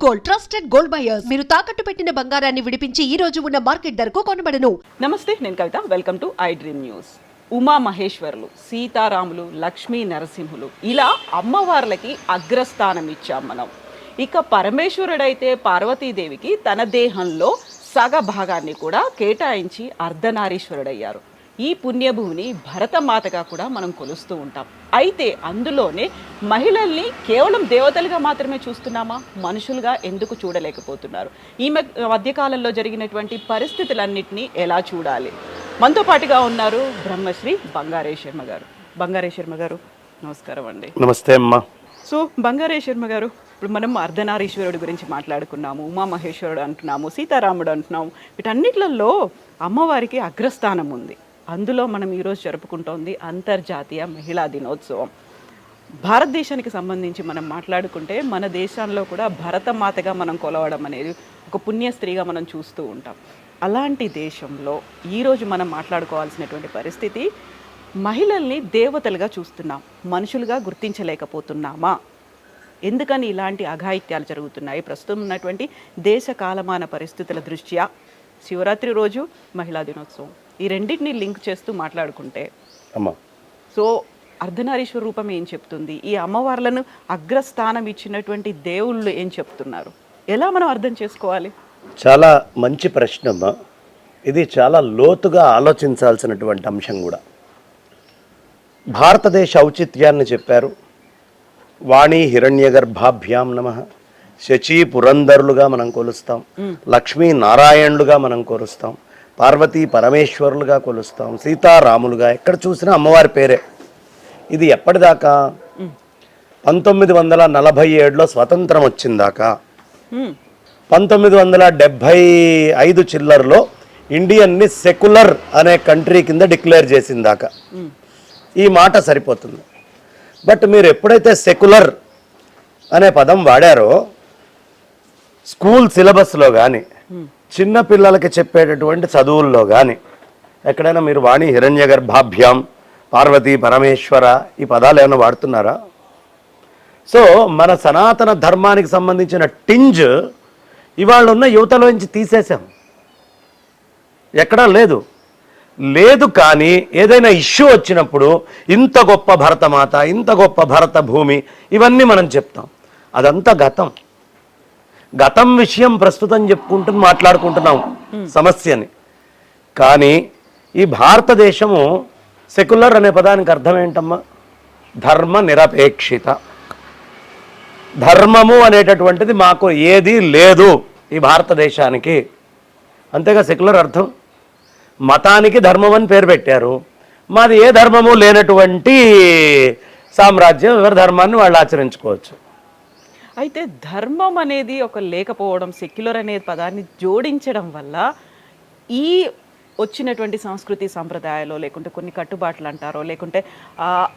Gold, trusted gold buyers. మీరు తాకట్టు పెట్టిన బంగారాన్ని విడిపించి ఈ రోజు ఉన్న మార్కెట్ ధరకు కొనబడను. నమస్తే, నేను Kavitha. Welcome to I dream news. Uma మహేశ్వరులు, సీతారాములు, లక్ష్మీ నరసింహులు ఇలా అమ్మవార్లకి అగ్రస్థానం ఇచ్చాం మనం. ఇక పరమేశ్వరుడైతే పార్వతీదేవికి తన దేహంలో సగ భాగాన్ని కూడా కేటాయించి అర్ధనారీశ్వరుడయ్యారు. ఈ పుణ్యభూమిని భరతమాతగా కూడా మనం కొలుస్తూ ఉంటాం. అయితే అందులోనే మహిళల్ని కేవలం దేవతలుగా మాత్రమే చూస్తున్నామా, మనుషులుగా ఎందుకు చూడలేకపోతున్నారు? ఈ మధ్యకాలంలో జరిగినటువంటి పరిస్థితులన్నింటినీ ఎలా చూడాలి? మనతో పాటుగా ఉన్నారు బ్రహ్మశ్రీ బంగారే శర్మ గారు. బంగారే శర్మ గారు, నమస్కారం అండి. నమస్తే అమ్మా. సో బంగారే శర్మ గారు, ఇప్పుడు మనం అర్ధనారీశ్వరుడు గురించి మాట్లాడుకున్నాము, ఉమామహేశ్వరుడు అంటున్నాము, సీతారాముడు అంటున్నాము. వీటన్నిట్లలో అమ్మవారికి అగ్రస్థానం ఉంది. అందులో మనం ఈరోజు జరుపుకుంటోంది అంతర్జాతీయ మహిళా దినోత్సవం. భారతదేశానికి సంబంధించి మనం మాట్లాడుకుంటే మన దేశంలో కూడా భరతమాతగా మనం కొలవడం అనేది ఒక పుణ్యస్త్రీగా మనం చూస్తూ ఉంటాం. అలాంటి దేశంలో ఈరోజు మనం మాట్లాడుకోవాల్సినటువంటి పరిస్థితి, మహిళల్ని దేవతలుగా చూస్తున్నాం, మనుషులుగా గుర్తించలేకపోతున్నామా? ఎందుకని ఇలాంటి అఘాయిత్యాలు జరుగుతున్నాయి? ప్రస్తుతం ఉన్నటువంటి దేశ కాలమాన పరిస్థితుల దృష్ట్యా శివరాత్రి రోజు మహిళా దినోత్సవం, ఈ రెండింటిని లింక్ చేస్తూ మాట్లాడుకుంటే సో అర్ధనారీశ్వర రూపం ఏం చెప్తుంది? ఈ అమ్మవార్లను అగ్రస్థానం ఇచ్చినటువంటి దేవుళ్ళు ఏం చెప్తున్నారు? ఎలా మనం అర్థం చేసుకోవాలి? చాలా మంచి ప్రశ్న అమ్మా. ఇది చాలా లోతుగా ఆలోచించాల్సినటువంటి అంశం కూడా. భారతదేశ ఔచిత్యాన్ని చెప్పారు. వాణి హిరణ్యగర్భాభ్యాం నమః. శచీ పురంధరులుగా మనం కొలుస్తాం, లక్ష్మీ నారాయణులుగా మనం కొలుస్తాం, పార్వతీ పరమేశ్వరులుగా కొలుస్తాం, సీతారాములుగా. ఎక్కడ చూసినా అమ్మవారి పేరే. ఇది ఎప్పటిదాకా? 1947లో స్వతంత్రం వచ్చిందాకా, 1975 చిల్లర్లో ఇండియన్ని సెక్యులర్ అనే కంట్రీ కింద డిక్లేర్ చేసిందాకా ఈ మాట సరిపోతుంది. బట్ మీరు ఎప్పుడైతే సెక్యులర్ అనే పదం వాడారో, స్కూల్ సిలబస్లో కానీ, చిన్న పిల్లలకి చెప్పేటటువంటి చదువుల్లో కానీ ఎక్కడైనా మీరు వాణి హిరణ్యగర్భాభ్యాం, పార్వతీ పరమేశ్వర ఈ పదాలు ఏమైనా వాడుతున్నారా? సో మన సనాతన ధర్మానికి సంబంధించిన టింజ్ ఇవాళ ఉన్న యువతలోంచి తీసేసాం. ఎక్కడా లేదు. కానీ ఏదైనా ఇష్యూ వచ్చినప్పుడు ఇంత గొప్ప భరతమాత, ఇంత గొప్ప భరత భూమి, ఇవన్నీ మనం చెప్తాం. అదంతా గతం విషయం ప్రస్తుతం మాట్లాడుకుంటున్నాం సమస్యని. కానీ ఈ భారతదేశము సెక్యులర్ అనే పదానికి అర్థం ఏంటమ్మా? ధర్మ నిరపేక్షిత. ధర్మము అనేటటువంటిది మాకు ఏది లేదు ఈ భారతదేశానికి. అంతేగా సెక్యులర్ అర్థం. మతానికి ధర్మం అని పేరు పెట్టారు. మాది ఏ ధర్మము లేనటువంటి సామ్రాజ్యం, ఎవరి ధర్మాన్ని వాళ్ళు ఆచరించుకోవచ్చు. అయితే ధర్మం అనేది ఒక లేకపోవడం, సెక్యులర్ అనే పదాన్ని జోడించడం వల్ల ఈ వచ్చినటువంటి సంస్కృతి సంప్రదాయాలు, లేకుంటే కొన్ని కట్టుబాట్లు అంటారో, లేకుంటే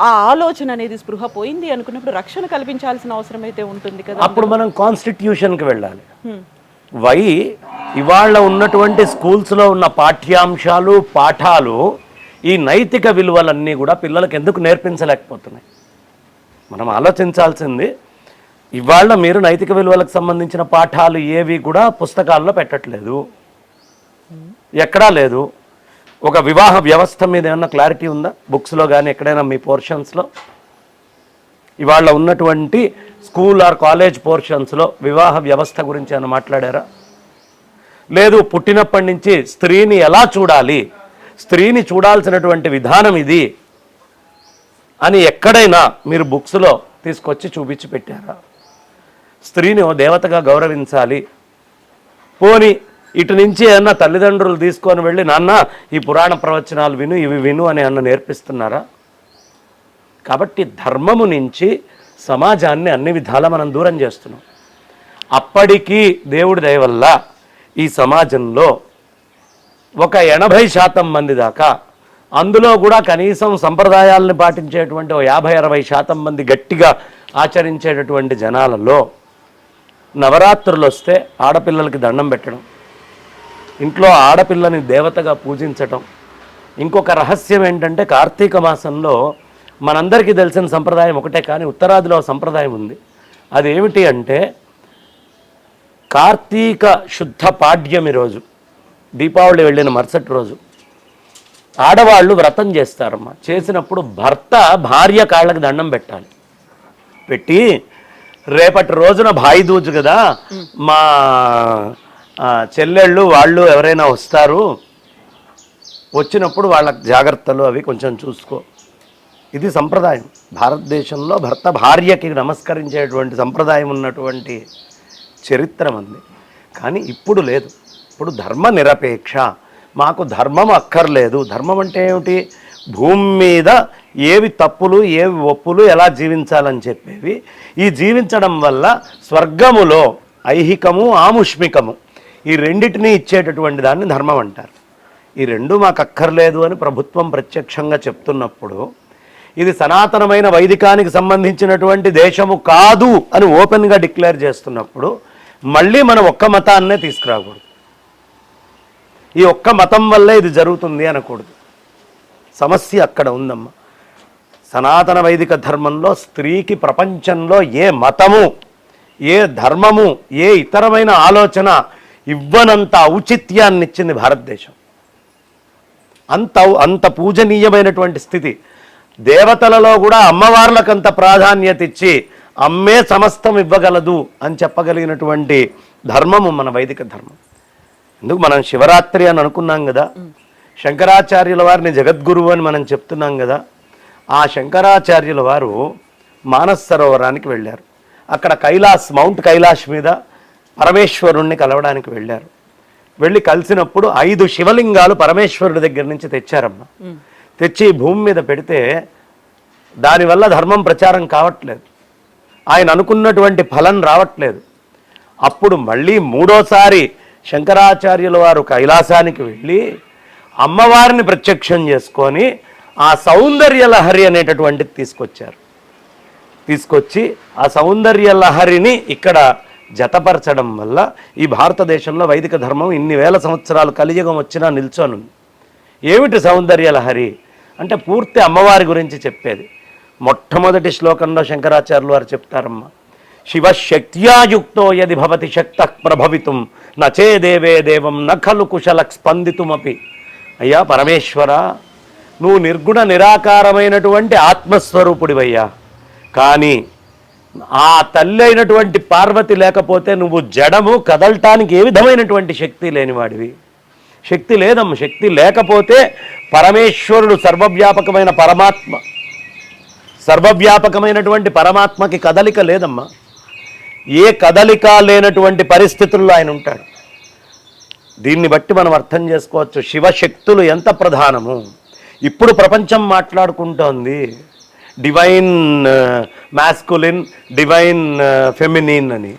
ఆ ఆలోచన అనేది స్పృహ పోయింది అనుకున్నప్పుడు రక్షణ కల్పించాల్సిన అవసరం అయితే ఉంటుంది కదా. అప్పుడు మనం కాన్స్టిట్యూషన్కి వెళ్ళాలి. ఇవాళ ఉన్నటువంటి స్కూల్స్లో ఉన్న పాఠ్యాంశాలు, పాఠాలు, ఈ నైతిక విలువలన్నీ కూడా పిల్లలకు ఎందుకు నేర్పించలేకపోతున్నాయి? మనం ఆలోచించాల్సింది. ఇవాళ మీరు నైతిక విలువలకు సంబంధించిన పాఠాలు ఏవి కూడా పుస్తకాల్లో పెట్టట్లేదు, ఎక్కడా లేదు. ఒక వివాహ వ్యవస్థ మీద ఏమన్నా క్లారిటీ ఉందా బుక్స్లో కానీ, ఎక్కడైనా మీ పోర్షన్స్లో? ఇవాళ ఉన్నటువంటి స్కూల్ ఆర్ కాలేజ్ పోర్షన్స్లో వివాహ వ్యవస్థ గురించి ఏమైనా మాట్లాడారా? లేదు. పుట్టినప్పటి నుంచి స్త్రీని ఎలా చూడాలి, స్త్రీని చూడాల్సినటువంటి విధానం ఇది అని ఎక్కడైనా మీరు బుక్స్లో తీసుకొచ్చి చూపించి పెట్టారా? స్త్రీని ఓ దేవతగా గౌరవించాలి. పోని ఇటు నుంచి ఏమన్నా తల్లిదండ్రులు తీసుకొని వెళ్ళి, నాన్న ఈ పురాణ ప్రవచనాలు విను, ఇవి విను అని అన్న నేర్పిస్తున్నారా? కాబట్టి ధర్మము నుంచి సమాజాన్ని అన్ని విధాలా మనం దూరం చేస్తున్నాం. అప్పటికీ దేవుడి దయ వల్ల ఈ సమాజంలో ఒక 80% మంది దాకా, అందులో కూడా కనీసం సంప్రదాయాలను పాటించేటువంటి 50-60% మంది గట్టిగా ఆచరించేటటువంటి జనాలలో నవరాత్రులు వస్తే ఆడపిల్లలకి దండం పెట్టడం, ఇంట్లో ఆడపిల్లని దేవతగా పూజించటం. ఇంకొక రహస్యం ఏంటంటే, కార్తీక మాసంలో మనందరికీ తెలిసిన సంప్రదాయం ఒకటే, కానీ ఉత్తరాదిలో సంప్రదాయం ఉంది. అదేమిటి అంటే, కార్తీక శుద్ధ పాడ్యమి రోజు, దీపావళి వెళ్ళిన మరుసటి రోజు ఆడవాళ్ళు వ్రతం చేస్తారమ్మా. చేసినప్పుడు భర్త భార్య కాళ్ళకి దండం పెట్టాలి. పెట్టి రేపటి రోజున భాయిదూజు కదా, మా చెల్లెళ్ళు వాళ్ళు ఎవరైనా వస్తారు, వచ్చినప్పుడు వాళ్ళ జాగ్రత్తలు అవి కొంచెం చూసుకో. ఇది సంప్రదాయం. భారతదేశంలో భర్త భార్యకి నమస్కరించేటువంటి సంప్రదాయం ఉన్నటువంటి చరిత్ర ఉంది. కానీ ఇప్పుడు లేదు. ఇప్పుడు ధర్మ నిరపేక్ష, మాకు ధర్మం అక్కర్లేదు. ధర్మం అంటే ఏమిటి? భూమి మీద ఏవి తప్పులు ఏవి ఒప్పులు ఎలా జీవించాలని చెప్పేవి. ఈ జీవించడం వల్ల స్వర్గములో ఐహికము ఆముష్మికము ఈ రెండిటినీ ఇచ్చేటటువంటి దాన్ని ధర్మం అంటారు. ఈ రెండు మాకు అక్కర్లేదు అని ప్రభుత్వం ప్రత్యక్షంగా చెప్తున్నప్పుడు, ఇది సనాతనమైన వైదికానికి సంబంధించినటువంటి దేశము కాదు అని ఓపెన్గా డిక్లేర్ చేస్తున్నప్పుడు మళ్ళీ మనం ఒక్క మతాన్నే తీసుకురాకూడదు. ఈ ఒక్క మతం వల్లే ఇది జరుగుతుంది అనకూడదు. సమస్య అక్కడ ఉందమ్మా. సనాతన వైదిక ధర్మంలో స్త్రీకి ప్రపంచంలో ఏ మతము, ఏ ధర్మము, ఏ ఇతరమైన ఆలోచన ఇవ్వనంత ఔచిత్యాన్ని ఇచ్చింది భారతదేశం. అంత పూజనీయమైనటువంటి స్థితి. దేవతలలో కూడా అమ్మవార్లకంత ప్రాధాన్యత ఇచ్చి అమ్మే సమస్తం ఇవ్వగలదు అని చెప్పగలిగినటువంటి ధర్మము మన వైదిక ధర్మం. ఎందుకు మనం శివరాత్రి అని అనుకున్నాం కదా, శంకరాచార్యుల వారిని జగద్గురువు అని మనం చెప్తున్నాం కదా. ఆ శంకరాచార్యుల వారు మానస సరోవరానికి వెళ్ళారు. అక్కడ మౌంట్ కైలాష్ మీద పరమేశ్వరుణ్ణి కలవడానికి వెళ్ళారు. వెళ్ళి కలిసినప్పుడు 5 శివలింగాలు పరమేశ్వరుడి దగ్గర నుంచి తెచ్చారమ్మ. తెచ్చి భూమి మీద పెడితే దానివల్ల ధర్మం ప్రచారం కావట్లేదు, ఆయన అనుకున్నటువంటి ఫలం రావట్లేదు. అప్పుడు మళ్ళీ 3వసారి శంకరాచార్యుల వారు కైలాసానికి వెళ్ళి అమ్మవారిని ప్రత్యక్షం చేసుకొని ఆ సౌందర్య లహరి అనేటటువంటిది తీసుకొచ్చి ఆ సౌందర్య లహరిని ఇక్కడ జతపరచడం వల్ల ఈ భారతదేశంలో వైదిక ధర్మం ఇన్ని వేల సంవత్సరాలు కలియుగం వచ్చినా నిల్చొనుంది. ఏమిటి సౌందర్య లహరి అంటే పూర్తి అమ్మవారి గురించి చెప్పేది. మొట్టమొదటి శ్లోకంలో శంకరాచార్యులు వారు చెప్తారమ్మా, శివశక్త్యాయుక్తో యది భవతి శక్త ప్రభవితుం నచే దేవే దేవం నఖలు కుశల స్పందితుమపి. అయ్యా పరమేశ్వర, నువ్వు నిర్గుణ నిరాకారమైనటువంటి ఆత్మస్వరూపుడివయ్యా. కానీ ఆ తల్లి అయినటువంటి పార్వతి లేకపోతే నువ్వు జడము కదలటానికి ఏ విధమైనటువంటి శక్తి లేనివాడివి. శక్తి లేదమ్మ. శక్తి లేకపోతే పరమేశ్వరుడు సర్వవ్యాపకమైనటువంటి పరమాత్మకి కదలిక లేదమ్మా. ఏ కదలిక లేనటువంటి పరిస్థితుల్లో ఆయన ఉంటాడు. దీన్ని బట్టి మనం అర్థం చేసుకోవచ్చు శివశక్తులు ఎంత ప్రధానము. ఇప్పుడు ప్రపంచం మాట్లాడుకుంటోంది డివైన్ మ్యాస్కులిన్, డివైన్ ఫెమినిన్ అని.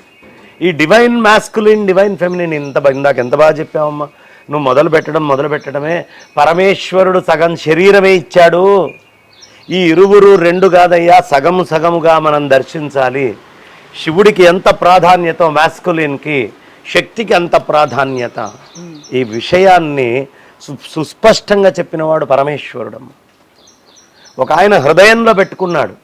ఈ డివైన్ మ్యాస్కులిన్, డివైన్ ఫెమినిన్ ఇందాక ఎంత బాగా చెప్పావమ్మా. నువ్వు మొదలు పెట్టడమే పరమేశ్వరుడు సగం శరీరమే ఇచ్చాడు. ఈ ఇరువురు రెండు కాదయ్యా, సగముగా మనం దర్శించాలి. శివుడికి ఎంత ప్రాధాన్యత మ్యాస్కులిన్కి, శక్తికి అంత ప్రాధాన్యత. ఈ విషయాన్ని సుస్పష్టంగా చెప్పినవాడు పరమేశ్వరుడమ్మ. ఒక ఆయన హృదయంలో పెట్టుకున్నాడు.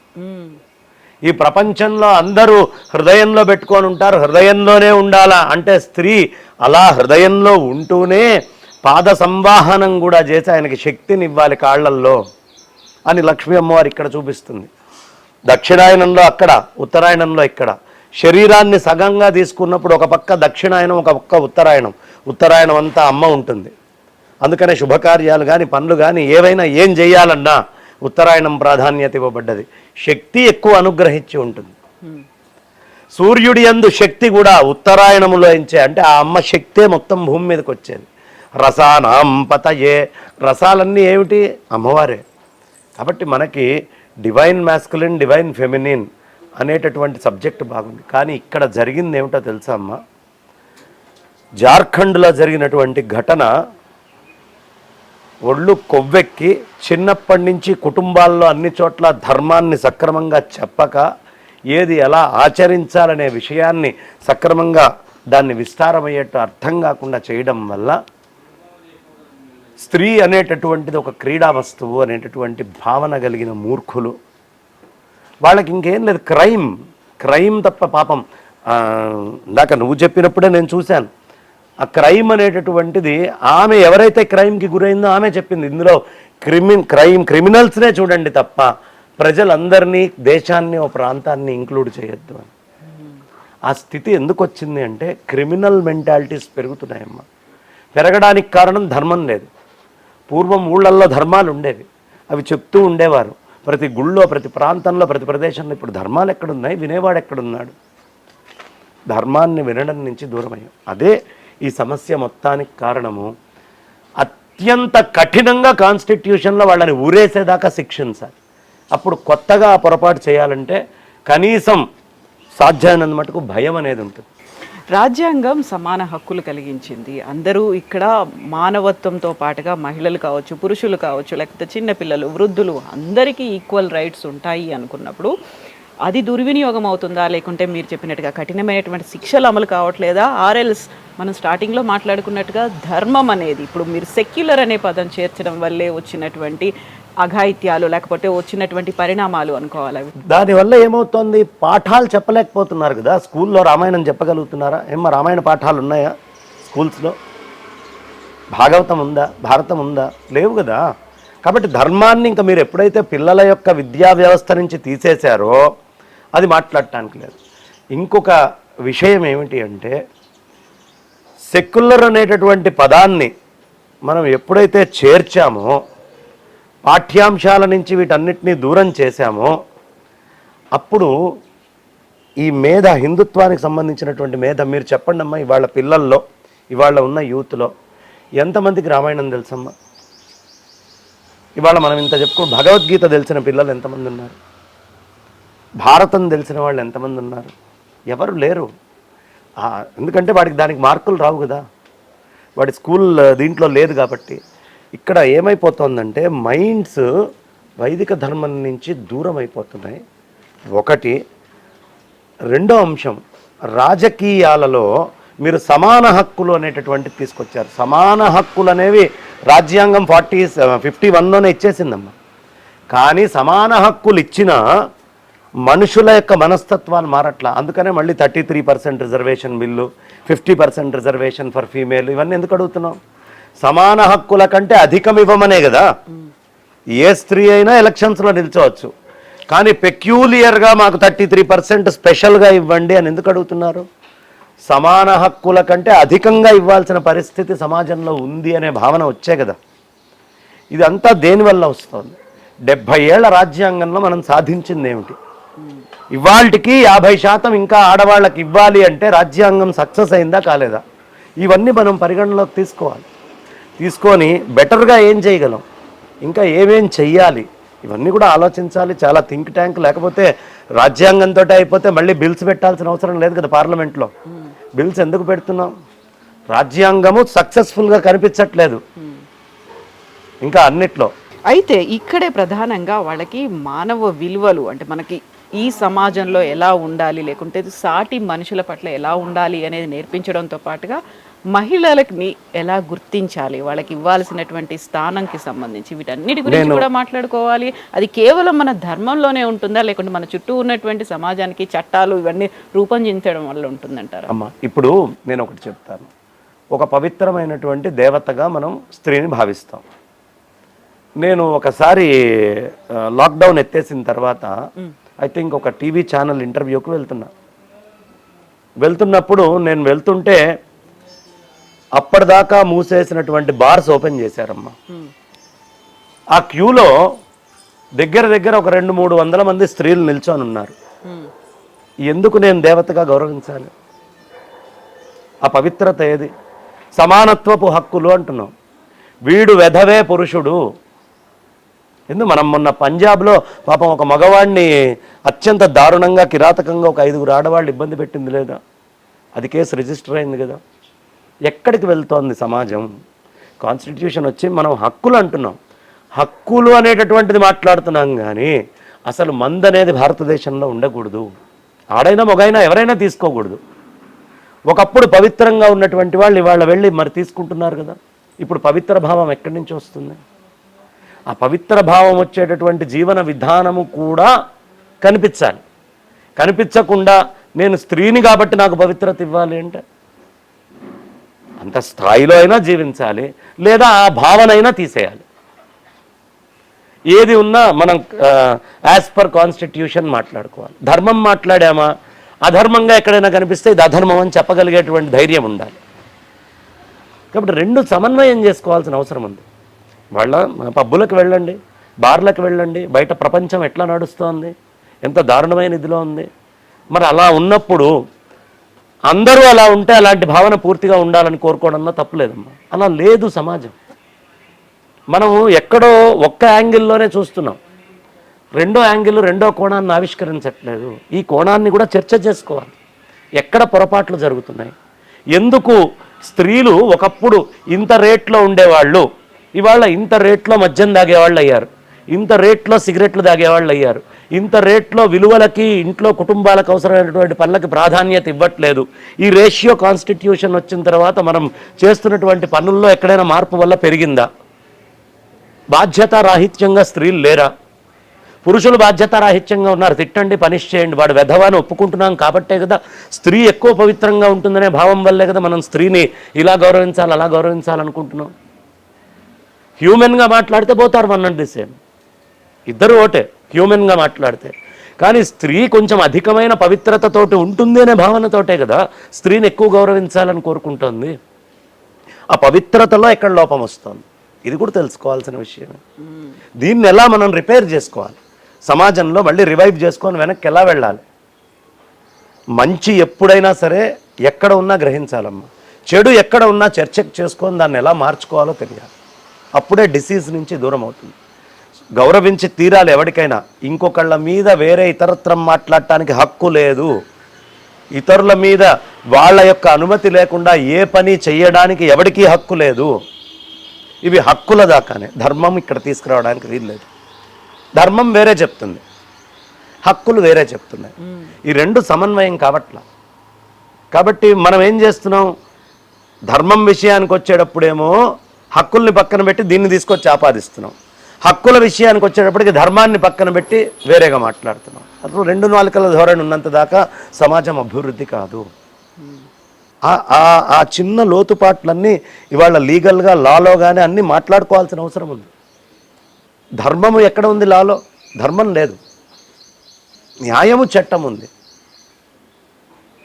ఈ ప్రపంచంలో అందరూ హృదయంలో పెట్టుకొని ఉంటారు, హృదయంలోనే ఉండాలా అంటే స్త్రీ అలా హృదయంలో ఉంటూనే పాద సంవాహనం కూడా చేసి ఆయనకి శక్తిని ఇవ్వాలి కాళ్ళల్లో అని లక్ష్మీ అమ్మవారు ఇక్కడ చూపిస్తుంది. దక్షిణాయనంలో అక్కడ, ఉత్తరాయణంలో ఇక్కడ. శరీరాన్ని సగంగా తీసుకున్నప్పుడు ఒక పక్క దక్షిణాయనం, ఒక పక్క ఉత్తరాయణం. ఉత్తరాయణం అంతా అమ్మ ఉంటుంది. అందుకనే శుభకార్యాలు కానీ పనులు కానీ ఏవైనా ఏం చేయాలన్నా ఉత్తరాయణం ప్రాధాన్యత ఇవ్వబడ్డది. శక్తి ఎక్కువ అనుగ్రహించి ఉంటుంది. సూర్యుడి యందు శక్తి కూడా ఉత్తరాయణములో ఎంచే, అంటే ఆ అమ్మ శక్తే మొత్తం భూమి మీదకి వచ్చేది. రసానాం పతయే, రసాలన్నీ ఏమిటి? అమ్మవారే. కాబట్టి మనకి డివైన్ మ్యాస్కులిన్, డివైన్ ఫెమినిన్ అనేటటువంటి సబ్జెక్ట్ బాగుంది. కానీ ఇక్కడ జరిగింది ఏమిటో తెలుసా అమ్మ? జార్ఖండ్లో జరిగినటువంటి ఘటన ఒళ్ళు కొవ్వెక్కి చిన్నప్పటి నుంచి కుటుంబాల్లో అన్ని చోట్ల ధర్మాన్ని సక్రమంగా చెప్పక ఏది ఎలా ఆచరించాలనే విషయాన్ని సక్రమంగా దాన్ని విస్తారమయ్యేట్టు అర్థం కాకుండా చేయడం వల్ల స్త్రీ అనేటటువంటిది ఒక క్రీడా వస్తువు అనేటటువంటి భావన కలిగిన మూర్ఖులు, వాళ్ళకి ఇంకేం లేదు, క్రైమ్ తప్ప పాపం ఇందాక నువ్వు చెప్పినప్పుడే నేను చూశాను. ఆ క్రైమ్ అనేటటువంటిది ఆమె ఎవరైతే క్రైమ్కి గురైందో ఆమె చెప్పింది. ఇందులో క్రిమినల్స్నే చూడండి తప్ప ప్రజలందరినీ, దేశాన్ని, ఓ ప్రాంతాన్ని ఇంక్లూడ్ చేయొద్దు అని. ఆ స్థితి ఎందుకు వచ్చింది అంటే క్రిమినల్ మెంటాలిటీస్ పెరుగుతున్నాయమ్మా. పెరగడానికి కారణం ధర్మం లేదు. పూర్వం ఊళ్ళల్లో ధర్మాలు ఉండేవి, అవి చెప్తూ ఉండేవారు ప్రతి గుళ్ళో, ప్రతి ప్రాంతంలో, ప్రతి ప్రదేశంలో. ఇప్పుడు ధర్మాలు ఎక్కడున్నాయి? వినేవాడు ఎక్కడున్నాడు? ధర్మాన్ని వినడం నుంచి దూరమయ్యాం. అదే ఈ సమస్య మొత్తానికి కారణము. అత్యంత కఠినంగా కాన్స్టిట్యూషన్లో వాళ్ళని ఊరేసేదాకా శిక్షించాలి. అప్పుడు కొత్తగా ఆ పొరపాటు చేయాలంటే కనీసం సాధ్యమైనంత మటుకు భయం అనేది ఉంటుంది. రాజ్యాంగం సమాన హక్కులు కలిగించింది. అందరూ ఇక్కడ మానవత్వంతో పాటుగా మహిళలు కావచ్చు, పురుషులు కావచ్చు, లేకపోతే చిన్నపిల్లలు, వృద్ధులు అందరికీ ఈక్వల్ రైట్స్ ఉంటాయి అనుకున్నప్పుడు అది దుర్వినియోగం అవుతుందా? లేకుంటే మీరు చెప్పినట్టుగా కఠినమైనటువంటి శిక్షలు అమలు కావట్లేదా? ఆర్ఎల్స్ మనం స్టార్టింగ్లో మాట్లాడుకున్నట్టుగా ధర్మం అనేది ఇప్పుడు మీరు సెక్యులర్ అనే పదం చేర్చడం వల్లే వచ్చినటువంటి అఘాయిత్యాలు, లేకపోతే వచ్చినటువంటి పరిణామాలు అనుకోవాలి. దానివల్ల ఏమవుతుంది? పాఠాలు చెప్పలేకపోతున్నారు కదా. స్కూల్లో రామాయణం చెప్పగలుగుతున్నారా? ఏమో రామాయణ పాఠాలు ఉన్నాయా స్కూల్స్లో? భాగవతం ఉందా? భారతం ఉందా? లేవు కదా. కాబట్టి ధర్మాన్ని ఇంకా మీరు ఎప్పుడైతే పిల్లల యొక్క విద్యా వ్యవస్థ నుంచి తీసేశారో అది మాట్లాడటానికి లేదు. ఇంకొక విషయం ఏమిటి అంటే సెక్యులర్ అనేటటువంటి పదాన్ని మనం ఎప్పుడైతే చేర్చామో, పాఠ్యాంశాల నుంచి వీటన్నిటినీ దూరం చేశామో, అప్పుడు ఈ మేధ, హిందుత్వానికి సంబంధించినటువంటి మేధ, మీరు చెప్పండి అమ్మా, ఇవాళ పిల్లల్లో, ఇవాళ ఉన్న యూత్లో ఎంతమందికి రామాయణం తెలుసమ్మా? ఇవాళ మనం ఇంత చెప్పుకో, భగవద్గీత తెలిసిన పిల్లలు ఎంతమంది ఉన్నారు? భారతం తెలిసిన వాళ్ళు ఎంతమంది ఉన్నారు? ఎవరు లేరు. ఎందుకంటే వాడికి దానికి మార్కులు రావు కదా, వాడి స్కూల్ దీంట్లో లేదు కాబట్టి. ఇక్కడ ఏమైపోతుందంటే మైండ్స్ వైదిక ధర్మం నుంచి దూరం అయిపోతున్నాయి. ఒకటి. రెండో అంశం, రాజకీయాలలో మీరు సమాన హక్కులు అనేటటువంటిది తీసుకొచ్చారు. సమాన హక్కులు అనేవి రాజ్యాంగం 51లోనే ఇచ్చేసిందమ్మా. కానీ సమాన హక్కులు ఇచ్చిన మనుషుల యొక్క మనస్తత్వాలు మారట్లా. అందుకనే మళ్ళీ 33% reservation bill, 50% reservation for female, ఇవన్నీ ఎందుకు అడుగుతున్నాం? సమాన హక్కుల కంటే అధికం ఇవ్వమనే కదా. ఏ స్త్రీ అయినా ఎలక్షన్స్లో నిల్చోవచ్చు, కానీ పెక్యూలియర్గా మాకు 33% స్పెషల్గా ఇవ్వండి అని ఎందుకు అడుగుతున్నారు? సమాన హక్కుల కంటే అధికంగా ఇవ్వాల్సిన పరిస్థితి సమాజంలో ఉంది అనే భావన వచ్చే కదా. ఇదంతా దేనివల్ల వస్తుంది? 70 ఏళ్ల రాజ్యాంగంలో మనం సాధించింది ఏమిటి? ఇవాళకి 50% ఇంకా ఆడవాళ్ళకి ఇవ్వాలి అంటే రాజ్యాంగం సక్సెస్ అయిందా కాలేదా? ఇవన్నీ మనం పరిగణలోకి తీసుకోవాలి. తీసుకొని బెటర్గా ఏం చేయగలం, ఇంకా ఏమేం చెయ్యాలి, ఇవన్నీ కూడా ఆలోచించాలి. చాలా థింక్ ట్యాంక్. లేకపోతే రాజ్యాంగంతో అయిపోతే మళ్ళీ బిల్స్ పెట్టాల్సిన అవసరం లేదు కదా పార్లమెంట్లో. బిల్స్ ఎందుకు పెడుతున్నాం? రాజ్యాంగము సక్సెస్ఫుల్గా కనిపించట్లేదు ఇంకా అన్నిట్లో. అయితే ఇక్కడే ప్రధానంగా వాళ్ళకి మానవ విలువలు, అంటే మనకి ఈ సమాజంలో ఎలా ఉండాలి, లేకుంటే సాటి మనుషుల పట్ల ఎలా ఉండాలి అనేది నేర్పించడంతో పాటుగా మహిళలకి ఎలా గుర్తించాలి, వాళ్ళకి ఇవ్వాల్సినటువంటి స్థానంకి సంబంధించి వీటన్నిటి గురించి కూడా మాట్లాడుకోవాలి. అది కేవలం మన ధర్మంలోనే ఉంటుందా, లేకుంటే మన చుట్టూ ఉన్నటువంటి సమాజానికి చట్టాలు ఇవన్నీ రూపొందించడం వల్ల ఉంటుందంటారా? అమ్మా, ఇప్పుడు నేను ఒకటి చెప్తాను. ఒక పవిత్రమైనటువంటి దేవతగా మనం స్త్రీని భావిస్తాం. నేను ఒకసారి లాక్డౌన్ ఎత్తేసిన తర్వాత ఐ థింక్ ఒక టీవీ ఛానల్ ఇంటర్వ్యూకి వెళ్తున్నప్పుడు నేను వెళ్తుంటే అప్పటిదాకా మూసేసినటువంటి బార్స్ ఓపెన్ చేశారమ్మా. ఆ క్యూలో దగ్గర ఒక 200-300 మంది స్త్రీలు నిల్చొని ఉన్నారు. ఎందుకు నేను దేవతగా గౌరవించాలి? ఆ పవిత్రత ఏది? సమానత్వపు హక్కులు అంటున్నాం. వీడు వెధవే పురుషుడు. మనం మొన్న పంజాబ్లో పాపం ఒక మగవాడిని అత్యంత దారుణంగా, కిరాతకంగా ఒక 5 ఆడవాళ్ళు ఇబ్బంది పెట్టింది లేదా? అది కేసు రిజిస్టర్ అయింది కదా. ఎక్కడికి వెళ్తోంది సమాజం? కాన్స్టిట్యూషన్ వచ్చి మనం హక్కులు అంటున్నాం, హక్కులు అనేటటువంటిది మాట్లాడుతున్నాం, కానీ అసలు మందు అనేది భారతదేశంలో ఉండకూడదు. ఆడైనా మగైనా ఎవరైనా తీసుకోకూడదు. ఒకప్పుడు పవిత్రంగా ఉన్నటువంటి వాళ్ళు ఇవాళ వెళ్ళి మరి తీసుకుంటున్నారు కదా. ఇప్పుడు పవిత్ర భావం ఎక్కడి నుంచి వస్తుంది? ఆ పవిత్ర భావం వచ్చేటటువంటి జీవన విధానము కూడా కనిపించాలి. కనిపించకుండా నేను స్త్రీని కాబట్టి నాకు పవిత్రత ఇవ్వాలి అంటే అంత స్థాయిలో అయినా జీవించాలి, లేదా ఆ భావన అయినా తీసేయాలి. ఏది ఉన్నా మనం యాజ్ పర్ కాన్స్టిట్యూషన్ మాట్లాడుకోవాలి. ధర్మం మాట్లాడామా, అధర్మంగా ఎక్కడైనా కనిపిస్తే ఇది అధర్మం అని చెప్పగలిగేటువంటి ధైర్యం ఉండాలి. కాబట్టి రెండు సమన్వయం చేసుకోవాల్సిన అవసరం ఉంది. వాళ్ళ పబ్బులకు వెళ్ళండి, బార్లకు వెళ్ళండి, బయట ప్రపంచం ఎట్లా నడుస్తోంది, ఎంత దారుణమైన ఇదిలో ఉంది. మరి అలా ఉన్నప్పుడు అందరూ అలా ఉంటే అలాంటి భావన పూర్తిగా ఉండాలని కోరుకోవడంలో తప్పులేదమ్మా. అలా లేదు సమాజం. మనము ఎక్కడో ఒక్క యాంగిల్లోనే చూస్తున్నాం, రెండో యాంగిల్, రెండో కోణాన్ని ఆవిష్కరించట్లేదు. ఈ కోణాన్ని కూడా చర్చ చేసుకోవాలి. ఎక్కడ పొరపాట్లు జరుగుతున్నాయి, ఎందుకు స్త్రీలు ఒకప్పుడు ఇంత రేట్లో ఉండేవాళ్ళు ఇవాళ ఇంత రేట్లో మద్యం తాగేవాళ్ళు అయ్యారు, ఇంత రేట్లో సిగరెట్లు తాగేవాళ్ళు అయ్యారు, ఇంత రేట్లో విలువలకి, ఇంట్లో కుటుంబాలకు అవసరమైనటువంటి పనులకి ప్రాధాన్యత ఇవ్వట్లేదు. ఈ రేషియో కాన్స్టిట్యూషన్ వచ్చిన తర్వాత మనం చేస్తున్నటువంటి పనుల్లో ఎక్కడైనా మార్పు వల్ల పెరిగిందా? బాధ్యతారాహిత్యంగా స్త్రీలు లేరా? పురుషులు బాధ్యతారాహిత్యంగా ఉన్నారు. తిట్టండి, పనిష్ చేయండి, వాడు వెధవాని ఒప్పుకుంటున్నాం కాబట్టే కదా, స్త్రీ ఎక్కువ పవిత్రంగా ఉంటుందనే భావం వల్లే కదా మనం స్త్రీని ఇలా గౌరవించాలి, అలా గౌరవించాలనుకుంటున్నాం. హ్యూమెన్గా మాట్లాడితే పోతారు అన్నట్టు సేమ్, ఇద్దరు ఒకటే హ్యూమెన్గా మాట్లాడితే. కానీ స్త్రీ కొంచెం అధికమైన పవిత్రతతోటి ఉంటుంది అనే భావనతోటే కదా స్త్రీని ఎక్కువ గౌరవించాలని కోరుకుంటుంది. ఆ పవిత్రతలో ఎక్కడ లోపం వస్తుంది, ఇది కూడా తెలుసుకోవాల్సిన విషయమే. దీన్ని ఎలా మనం రిపేర్ చేసుకోవాలి, సమాజంలో మళ్ళీ రివైవ్ చేసుకొని వెనక్కి ఎలా వెళ్ళాలి. మంచి ఎప్పుడైనా సరే ఎక్కడ ఉన్నా గ్రహించాలమ్మా, చెడు ఎక్కడ ఉన్నా చర్చకు చేసుకొని దాన్ని ఎలా మార్చుకోవాలో తెలియాలి. అప్పుడే డిసీజ్ నుంచి దూరం అవుతుంది. గౌరవించి తీరాలి ఎవరికైనా. ఇంకొకళ్ళ మీద వేరే ఇతరత్రం మాట్లాడటానికి హక్కు లేదు. ఇతరుల మీద వాళ్ళ యొక్క అనుమతి లేకుండా ఏ పని చెయ్యడానికి ఎవరికీ హక్కు లేదు. ఇవి హక్కుల దాకానే, ధర్మం ఇక్కడ తీసుకురావడానికి వీల్లేదు. ధర్మం వేరే చెప్తుంది, హక్కులు వేరే చెప్తున్నాయి. ఈ రెండు సమన్వయం కావట్లా. కాబట్టి మనం ఏం చేస్తున్నాం, ధర్మం విషయానికి వచ్చేటప్పుడేమో హక్కుల్ని పక్కన పెట్టి దీన్ని తీసుకొచ్చి ఆపాదిస్తున్నాం, హక్కుల విషయానికి వచ్చేటప్పటికి ధర్మాన్ని పక్కన పెట్టి వేరేగా మాట్లాడుతున్నాం. అసలు రెండు నాలుకల ధోరణి ఉన్నంత దాకా సమాజం అభివృద్ధి కాదు. ఆ చిన్న లోతుపాట్లన్నీ ఇవాళ లీగల్గా, లాలో కానీ అన్నీ మాట్లాడుకోవాల్సిన అవసరం ఉంది. ధర్మము ఎక్కడ ఉంది లాలో? ధర్మం లేదు. న్యాయము, చట్టం ఉంది.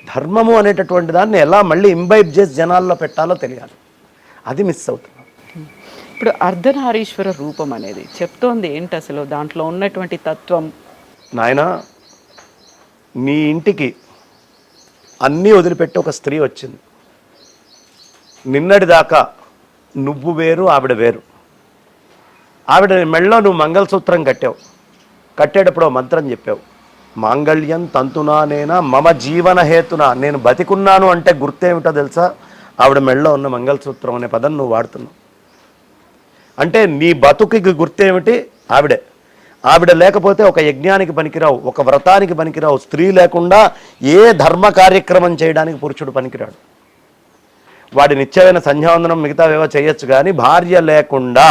ధర్మము అనేటటువంటి దాన్ని ఎలా మళ్ళీ ఇంబైబ్ చేసి జనాల్లో పెట్టాలో తెలియాలి. అది మిస్ అవుతుంది. ఇప్పుడు అర్ధనారీశ్వర రూపం అనేది చెప్తోంది ఏంటి అసలు, దాంట్లో ఉన్నటువంటి తత్వం? నాయనా, నీ ఇంటికి అన్నీ వదిలిపెట్టి ఒక స్త్రీ వచ్చింది. నిన్నటి దాకా నువ్వు వేరు, ఆవిడ వేరు. ఆవిడ మెళ్ళలో నువ్వు మంగళసూత్రం కట్టావు. కట్టేటప్పుడు మంత్రం చెప్పావు, మాంగళ్యం తంతునానేనా మమ జీవన హేతున. నేను బతికున్నాను అంటే గుర్తేమిటో తెలుసా? ఆవిడ మెళ్ళలో ఉన్న మంగళసూత్రం అనే పదం నువ్వు వాడుతున్నావు. అంటే నీ బతుకుకి గుర్తేమిటి? ఆవిడే. ఆవిడ లేకపోతే ఒక యజ్ఞానికి పనికిరావు, ఒక వ్రతానికి పనికిరావు. స్త్రీ లేకుండా ఏ ధర్మ కార్యక్రమం చేయడానికి పురుషుడు పనికిరాడు. వాడి నిత్యమైన సంధ్యావందనం మిగతావేవో చేయొచ్చు, కానీ భార్య లేకుండా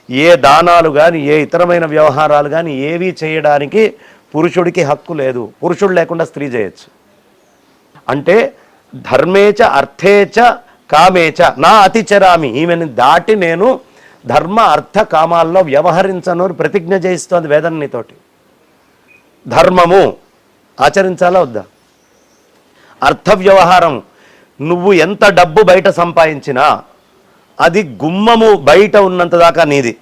ఏ దానాలు కానీ, ఏ ఇతరమైన వ్యవహారాలు కానీ ఏవీ చేయడానికి పురుషుడికి హక్కు లేదు. పురుషుడు లేకుండా స్త్రీ చేయొచ్చు. అంటే ధర్మేచ అర్థేచ కామేచ నా అతిచరామి, ఈమెను దాటి నేను ధర్మ అర్థ కామాల్లో వ్యవహరించను ప్రతిజ్ఞ చేయిస్తోంది వేదం నీతోటి. ధర్మము ఆచరించాలా వద్దా? అర్థ వ్యవహారం, నువ్వు ఎంత డబ్బు బయట సంపాదించినా అది గుమ్మము బయట ఉన్నంత దాకా నీది.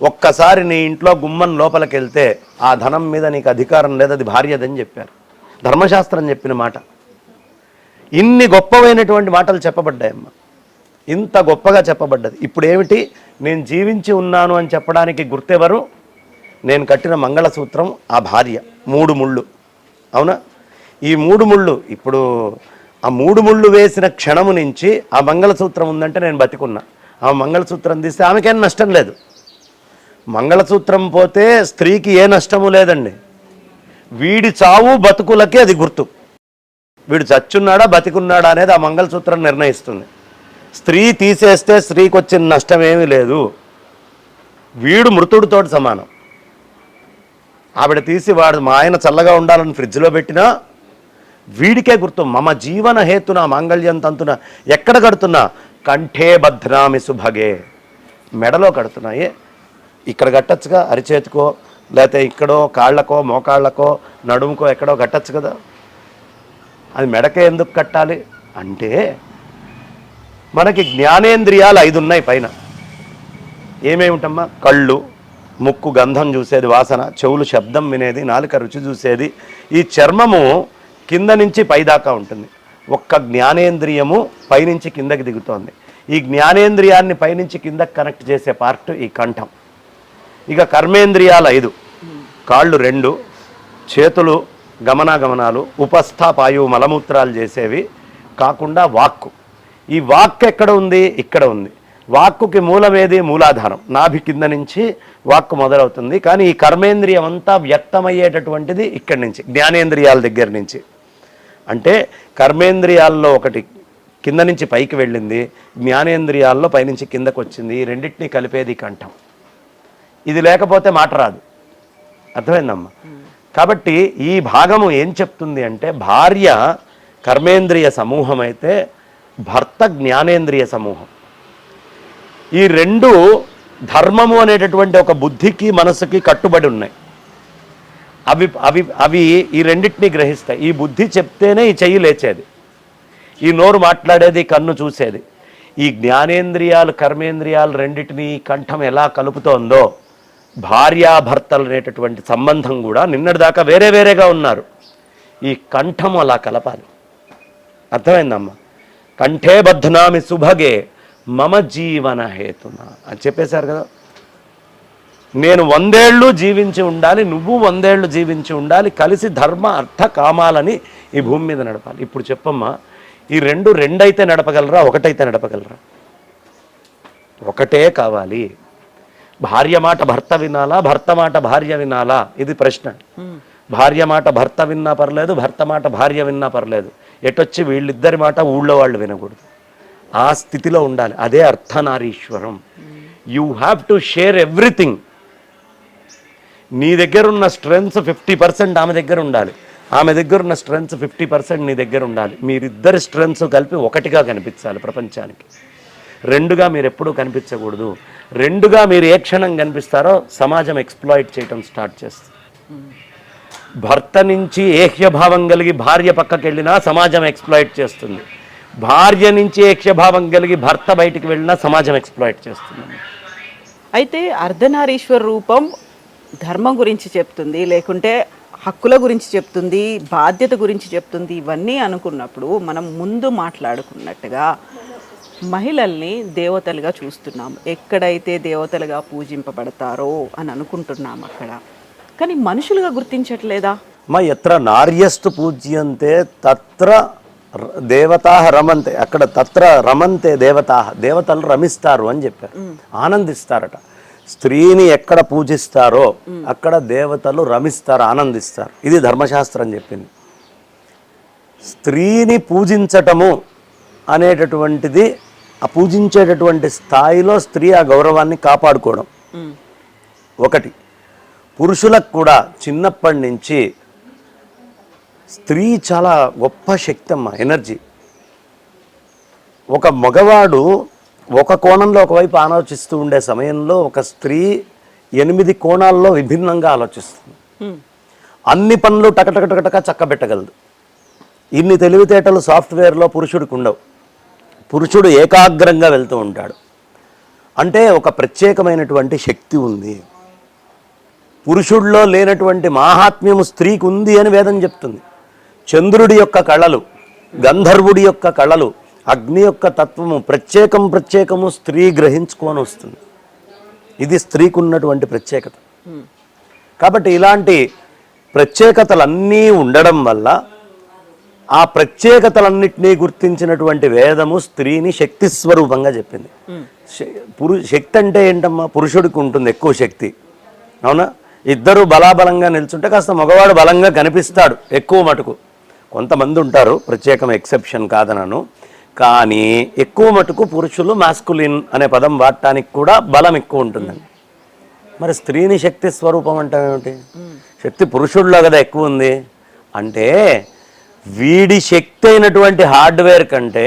ఒక్కసారి నీ ఇంట్లో గుమ్మం లోపలికి వెళ్తే ఆ ధనం మీద నీకు అధికారం లేదు, అది భార్యదని చెప్పారు. ధర్మశాస్త్రం చెప్పిన మాట. ఇన్ని గొప్పవైనటువంటి మాటలు చెప్పబడ్డాయమ్మ, ఇంత గొప్పగా చెప్పబడ్డది. ఇప్పుడు ఏమిటి, నేను జీవించి ఉన్నాను అని చెప్పడానికి గుర్తెవరు? నేను కట్టిన మంగళసూత్రం, ఆ భార్య. 3 ముళ్ళు, అవునా? ఈ 3 ముళ్ళు, ఇప్పుడు ఆ 3 ముళ్ళు వేసిన క్షణము నుంచి ఆ మంగళసూత్రం ఉందంటే నేను బతికున్నా. ఆ మంగళసూత్రం తీస్తే ఆమెకేం నష్టం లేదు. మంగళసూత్రం పోతే స్త్రీకి ఏ నష్టము లేదండి. వీడి చావు బతుకులకి అది గుర్తు. వీడు చచ్చున్నాడా బతికున్నాడా అనేది ఆ మంగళసూత్రం నిర్ణయిస్తుంది. స్త్రీ తీసేస్తే స్త్రీకి వచ్చిన నష్టం ఏమీ లేదు. వీడు మృతుడితోటి సమానం. ఆవిడ తీసి వాడు మా ఆయన చల్లగా ఉండాలని ఫ్రిడ్జ్లో పెట్టినా, వీడికే గుర్తు. మమ జీవన హేతున మాంగళ్యం తంతున ఎక్కడ కడుతున్నా? కంఠే బధ్నామి సుభగే, మెడలో కడుతున్నాయే. ఇక్కడ కట్టచ్చుగా, అరిచేతికో, లేకపోతే ఇక్కడో కాళ్ళకో మోకాళ్ళకో నడుముకో ఎక్కడో కట్టచ్చు కదా. అది మెడకే ఎందుకు కట్టాలి అంటే, మనకి జ్ఞానేంద్రియాలు 5 ఉన్నాయి పైన. ఏమేమిటమ్మా? కళ్ళు, ముక్కు గంధం చూసేది, వాసన, చెవులు శబ్దం వినేది, నాలుక రుచి చూసేది, ఈ చర్మము కింద నుంచి పైదాకా ఉంటుంది. ఒక్క జ్ఞానేంద్రియము పైనుంచి కిందకి దిగుతోంది. ఈ జ్ఞానేంద్రియాన్ని పైనుంచి కిందకి కనెక్ట్ చేసే పార్ట్ ఈ కంఠం. ఇక కర్మేంద్రియాలు 5, కాళ్ళు 2, చేతులు గమనాగమనాలు, ఉపస్థాపాయు మలమూత్రాలు చేసేవి కాకుండా వాక్కు. ఈ వాక్కు ఎక్కడ ఉంది? ఇక్కడ ఉంది. వాక్కుకి మూలమేది? మూలాధారం. నాభి కింద నుంచి వాక్కు మొదలవుతుంది. కానీ ఈ కర్మేంద్రియం అంతా వ్యక్తమయ్యేటటువంటిది ఇక్కడి నుంచి, జ్ఞానేంద్రియాల దగ్గర నుంచి. అంటే కర్మేంద్రియాల్లో ఒకటి కింద నుంచి పైకి వెళ్ళింది, జ్ఞానేంద్రియాల్లో పైనుంచి కిందకు వచ్చింది. ఈ రెండింటినీ కలిపేది కంఠం. ఇది లేకపోతే మాట రాదు. అర్థమైందమ్మా? కాబట్టి ఈ భాగము ఏం చెప్తుంది అంటే, భార్య కర్మేంద్రియ సమూహం అయితే భర్త జ్ఞానేంద్రియ సమూహం. ఈ రెండు ధర్మము అనేటటువంటి ఒక బుద్ధికి మనసుకి కట్టుబడి ఉన్నాయి. అవి అవి అవి ఈ రెండింటినీ గ్రహిస్తాయి. ఈ బుద్ధి చెప్తేనే ఈ చెయ్యి లేచేది, ఈ నోరు మాట్లాడేది, కన్ను చూసేది. ఈ జ్ఞానేంద్రియాలు కర్మేంద్రియాలు రెండింటినీ కంఠం ఎలా కలుపుతోందో, భార్యాభర్తలు అనేటటువంటి సంబంధం కూడా నిన్నటిదాకా వేరే వేరేగా ఉన్నారు. ఈ కంఠం అలా కలపాలి. అర్థమైందమ్మా? కంఠే బధ్నామి సుభగే మమ జీవన హేతున అని చెప్పేశారు కదా. నేను 100 ఏళ్ళు జీవించి ఉండాలి, నువ్వు 100 ఏళ్ళు జీవించి ఉండాలి, కలిసి ధర్మ అర్థ కామాలని ఈ భూమి మీద నడపాలి. ఇప్పుడు చెప్పమ్మా, ఈ రెండైతే నడపగలరా, ఒకటైతే నడపగలరా? ఒకటే కావాలి. భార్య మాట భర్త వినాలా, భర్త మాట భార్య వినాలా? ఇది ప్రశ్న. భార్య మాట భర్త విన్నా పర్లేదు, భర్త మాట భార్య విన్నా పర్లేదు. ఎటొచ్చి వీళ్ళిద్దరి మాట ఊళ్ళో వాళ్ళు వినకూడదు. ఆ స్థితిలో ఉండాలి. అదే అర్థనారీశ్వరం. You have to share everything. నీ దగ్గర ఉన్న స్ట్రెంగ్స్ 50% ఆమె దగ్గర ఉండాలి, ఆమె దగ్గర ఉన్న స్ట్రెంగ్స్ 50% నీ దగ్గర ఉండాలి. మీరిద్దరి స్ట్రెంగ్స్ కలిపి ఒకటిగా కనిపించాలి ప్రపంచానికి. రెండుగా మీరు ఎప్పుడూ కనిపించకూడదు. రెండుగా మీరు ఏ క్షణం కనిపిస్తారో సమాజం ఎక్స్ప్లాయిట్ చేయటం స్టార్ట్ చేస్తుంది. భర్త నుంచి ఏహ్యభావం కలిగి భార్య పక్కకి వెళ్ళినా సమాజం ఎక్స్ప్లాయిట్ చేస్తుంది. భార్య నుంచి ఏహ్యభావం కలిగి భర్త బయటికి వెళ్ళినా సమాజం ఎక్స్ప్లాయిట్ చేస్తుంది. అయితే అర్ధనారీశ్వర రూపం ధర్మం గురించి చెప్తుంది, లేకుంటే హక్కుల గురించి చెప్తుంది, బాధ్యత గురించి చెప్తుంది. ఇవన్నీ అనుకున్నప్పుడు మనం ముందు మాట్లాడుకున్నట్టుగా మహిళల్ని దేవతలుగా చూస్తున్నాం. ఎక్కడైతే దేవతలుగా పూజింపబడతారో అని అనుకుంటున్నాం అక్కడ, కానీ మనుషులుగా గుర్తించట్లేదా? ఎత్ర నార్యస్తు పూజ్యంతే తత్ర దేవతాః రమంతే. అక్కడ తత్ర రమంతే దేవతాః, దేవతలు రమిస్తారు అని చెప్పారు, ఆనందిస్తారట. స్త్రీని ఎక్కడ పూజిస్తారో అక్కడ దేవతలు రమిస్తారు, ఆనందిస్తారు. ఇది ధర్మశాస్త్రం చెప్పింది. స్త్రీని పూజించటము అనేటటువంటిది, ఆ పూజించేటటువంటి స్థాయిలో స్త్రీ ఆ గౌరవాన్ని కాపాడుకోవడం ఒకటి. పురుషులకు కూడా చిన్నప్పటి నుంచి స్త్రీ చాలా గొప్ప శక్తి అమ్మ, ఎనర్జీ. ఒక మగవాడు ఒక కోణంలో ఒకవైపు ఆలోచిస్తూ ఉండే సమయంలో ఒక స్త్రీ 8 కోణాల్లో విభిన్నంగా ఆలోచిస్తుంది. అన్ని పనులు టకటకటక చక్కబెట్టగలదు. ఇన్ని తెలివితేటలు సాఫ్ట్వేర్లో పురుషుడికి ఉండవు. పురుషుడు ఏకాగ్రంగా వెళ్తూ ఉంటాడు. అంటే ఒక ప్రత్యేకమైనటువంటి శక్తి ఉంది. పురుషుడిలో లేనటువంటి మాహాత్మ్యము స్త్రీకి ఉంది అని వేదం చెప్తుంది. చంద్రుడి యొక్క కళలు, గంధర్వుడి యొక్క కళలు, అగ్ని యొక్క తత్వము ప్రత్యేకము స్త్రీ గ్రహించుకొని వస్తుంది. ఇది స్త్రీకి ఉన్నటువంటి ప్రత్యేకత. కాబట్టి ఇలాంటి ప్రత్యేకతలన్నీ ఉండడం వల్ల ఆ ప్రత్యేకతలన్నింటినీ గుర్తించినటువంటి వేదము స్త్రీని శక్తి స్వరూపంగా చెప్పింది. శక్తి అంటే ఏంటమ్మా? పురుషుడికి ఉంటుంది ఎక్కువ శక్తి, అవునా? ఇద్దరు బలాబలంగా నిల్చుంటే కాస్త మగవాడు బలంగా కనిపిస్తాడు ఎక్కువ మటుకు. కొంతమంది ఉంటారు, ప్రత్యేకం ఎక్సెప్షన్ కాదనను, కానీ ఎక్కువ మటుకు పురుషులు మాస్కులిన్ అనే పదం వాడటానికి కూడా బలం ఎక్కువ ఉంటుందండి. మరి స్త్రీని శక్తి స్వరూపం అంటే ఏమిటి? శక్తి పురుషుడిలో కదా ఎక్కువ ఉంది అంటే వీడి శక్తి అయినటువంటి హార్డ్వేర్ కంటే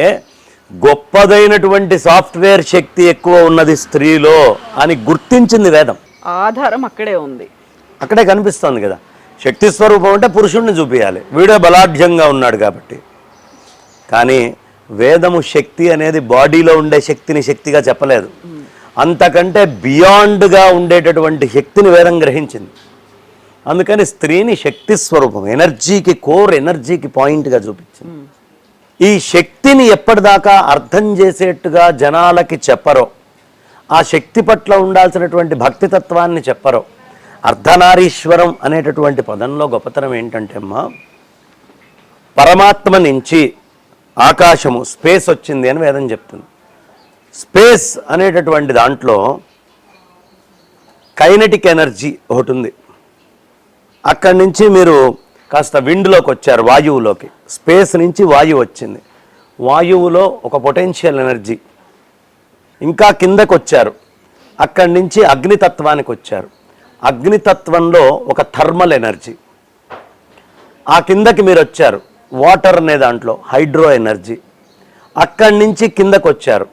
గొప్పదైనటువంటి సాఫ్ట్వేర్ శక్తి ఎక్కువ ఉన్నది స్త్రీలో అని గుర్తించింది వేదం. ఆధారం అక్కడే ఉంది, అక్కడే కనిపిస్తోంది కదా. శక్తి స్వరూపం అంటే పురుషుణ్ణి చూపించాలి, వీడే బలాఢ్యంగా ఉన్నాడు కాబట్టి. కానీ వేదము శక్తి అనేది బాడీలో ఉండే శక్తిని శక్తిగా చెప్పలేదు, అంతకంటే బియాండ్గా ఉండేటటువంటి శక్తిని వేదం గ్రహించింది. అందుకని స్త్రీని శక్తి స్వరూపం, ఎనర్జీకి కోర్, ఎనర్జీకి పాయింట్గా చూపించింది. ఈ శక్తిని ఎప్పటిదాకా అర్థం చేసేట్టుగా జనాలకి చెప్పరో, ఆ శక్తి పట్ల ఉండాల్సినటువంటి భక్తితత్వాన్ని చెప్పరో, అర్ధనారీశ్వరం అనేటటువంటి పదంలో గొప్పతనం ఏంటంటే అమ్మా, పరమాత్మ నుంచి ఆకాశము స్పేస్ వచ్చింది అని వేదం చెప్తుంది. స్పేస్ అనేటటువంటి దాంట్లో కైనెటిక్ ఎనర్జీ ఒకటి ఉంది. అక్కడి నుంచి మీరు కాస్త విండ్లోకి వచ్చారు, వాయువులోకి. స్పేస్ నుంచి వాయువు వచ్చింది, వాయువులో ఒక పొటెన్షియల్ ఎనర్జీ. ఇంకా కిందకు వచ్చారు, అక్కడి నుంచి అగ్నితత్వానికి వచ్చారు. అగ్నితత్వంలో ఒక థర్మల్ ఎనర్జీ. ఆ కిందకి మీరు వచ్చారు, వాటర్ అనే దాంట్లో హైడ్రో ఎనర్జీ. అక్కడి నుంచి కిందకు వచ్చారు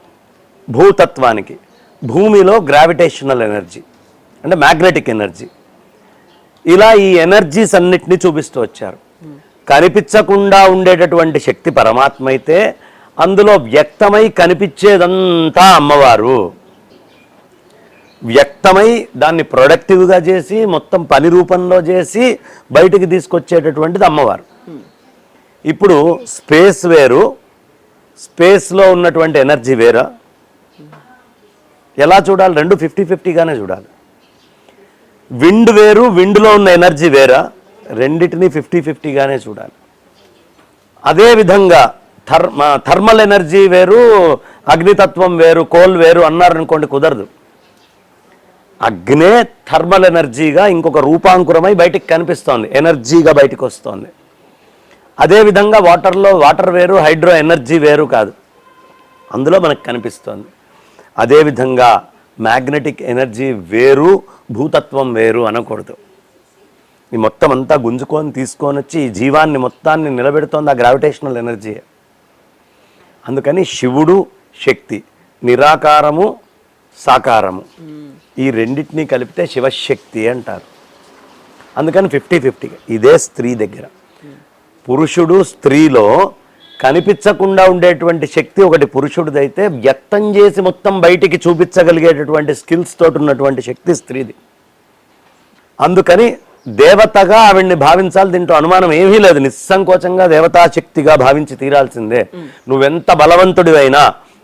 భూతత్వానికి, భూమిలో గ్రావిటేషనల్ ఎనర్జీ అంటే మ్యాగ్నెటిక్ ఎనర్జీ. ఇలా ఈ ఎనర్జీస్ అన్నిటినీ చూపిస్తూ వచ్చారు. కనిపించకుండా ఉండేటటువంటి శక్తి పరమాత్మ అయితే, అందులో వ్యక్తమై కనిపించేదంతా అమ్మవారు. వ్యక్తమై దాన్ని ప్రొడక్టివ్గా చేసి మొత్తం పని రూపంలో చేసి బయటికి తీసుకొచ్చేటటువంటిది అమ్మవారు. ఇప్పుడు స్పేస్ వేరు, స్పేస్లో ఉన్నటువంటి ఎనర్జీ వేరా? ఎలా చూడాలి? రెండు 50-50గానే చూడాలి. విండ్ వేరు, విండ్లో ఉన్న ఎనర్జీ వేరా? రెండిటిని 50-50గానే చూడాలి. అదేవిధంగా థర్మల్ ఎనర్జీ వేరు, అగ్నితత్వం వేరు, కోల్ వేరు అన్నారనుకోండి, కుదరదు. అగ్నే థర్మల్ ఎనర్జీగా ఇంకొక రూపాంకురమై బయటికి కనిపిస్తోంది, ఎనర్జీగా బయటికి వస్తోంది. అదేవిధంగా వాటర్లో వాటర్ వేరు, హైడ్రో ఎనర్జీ వేరు కాదు, అందులో మనకు కనిపిస్తోంది. అదేవిధంగా మ్యాగ్నెటిక్ ఎనర్జీ వేరు, భూతత్వం వేరు అనకూడదు. ఈ మొత్తం అంతా గుంజుకొని తీసుకొని వచ్చి ఈ జీవాన్ని మొత్తాన్ని నిలబెడుతోంది ఆ గ్రావిటేషనల్ ఎనర్జీ. అందుకని శివుడు శక్తి, నిరాకారము సాకారము, ఈ రెండింటినీ కలిపితే శివశక్తి అంటారు. అందుకని 50-50. ఇదే స్త్రీ దగ్గర. పురుషుడు స్త్రీలో కనిపించకుండా ఉండేటువంటి శక్తి ఒకటి పురుషుడిదైతే, వ్యక్తం చేసి మొత్తం బయటికి చూపించగలిగేటటువంటి స్కిల్స్ తోటి ఉన్నటువంటి శక్తి స్త్రీది. అందుకని దేవతగా ఆవిడ్ని భావించాలి, దీంట్లో అనుమానం ఏమీ లేదు. నిస్సంకోచంగా దేవతాశక్తిగా భావించి తీరాల్సిందే. నువ్వెంత బలవంతుడివైనా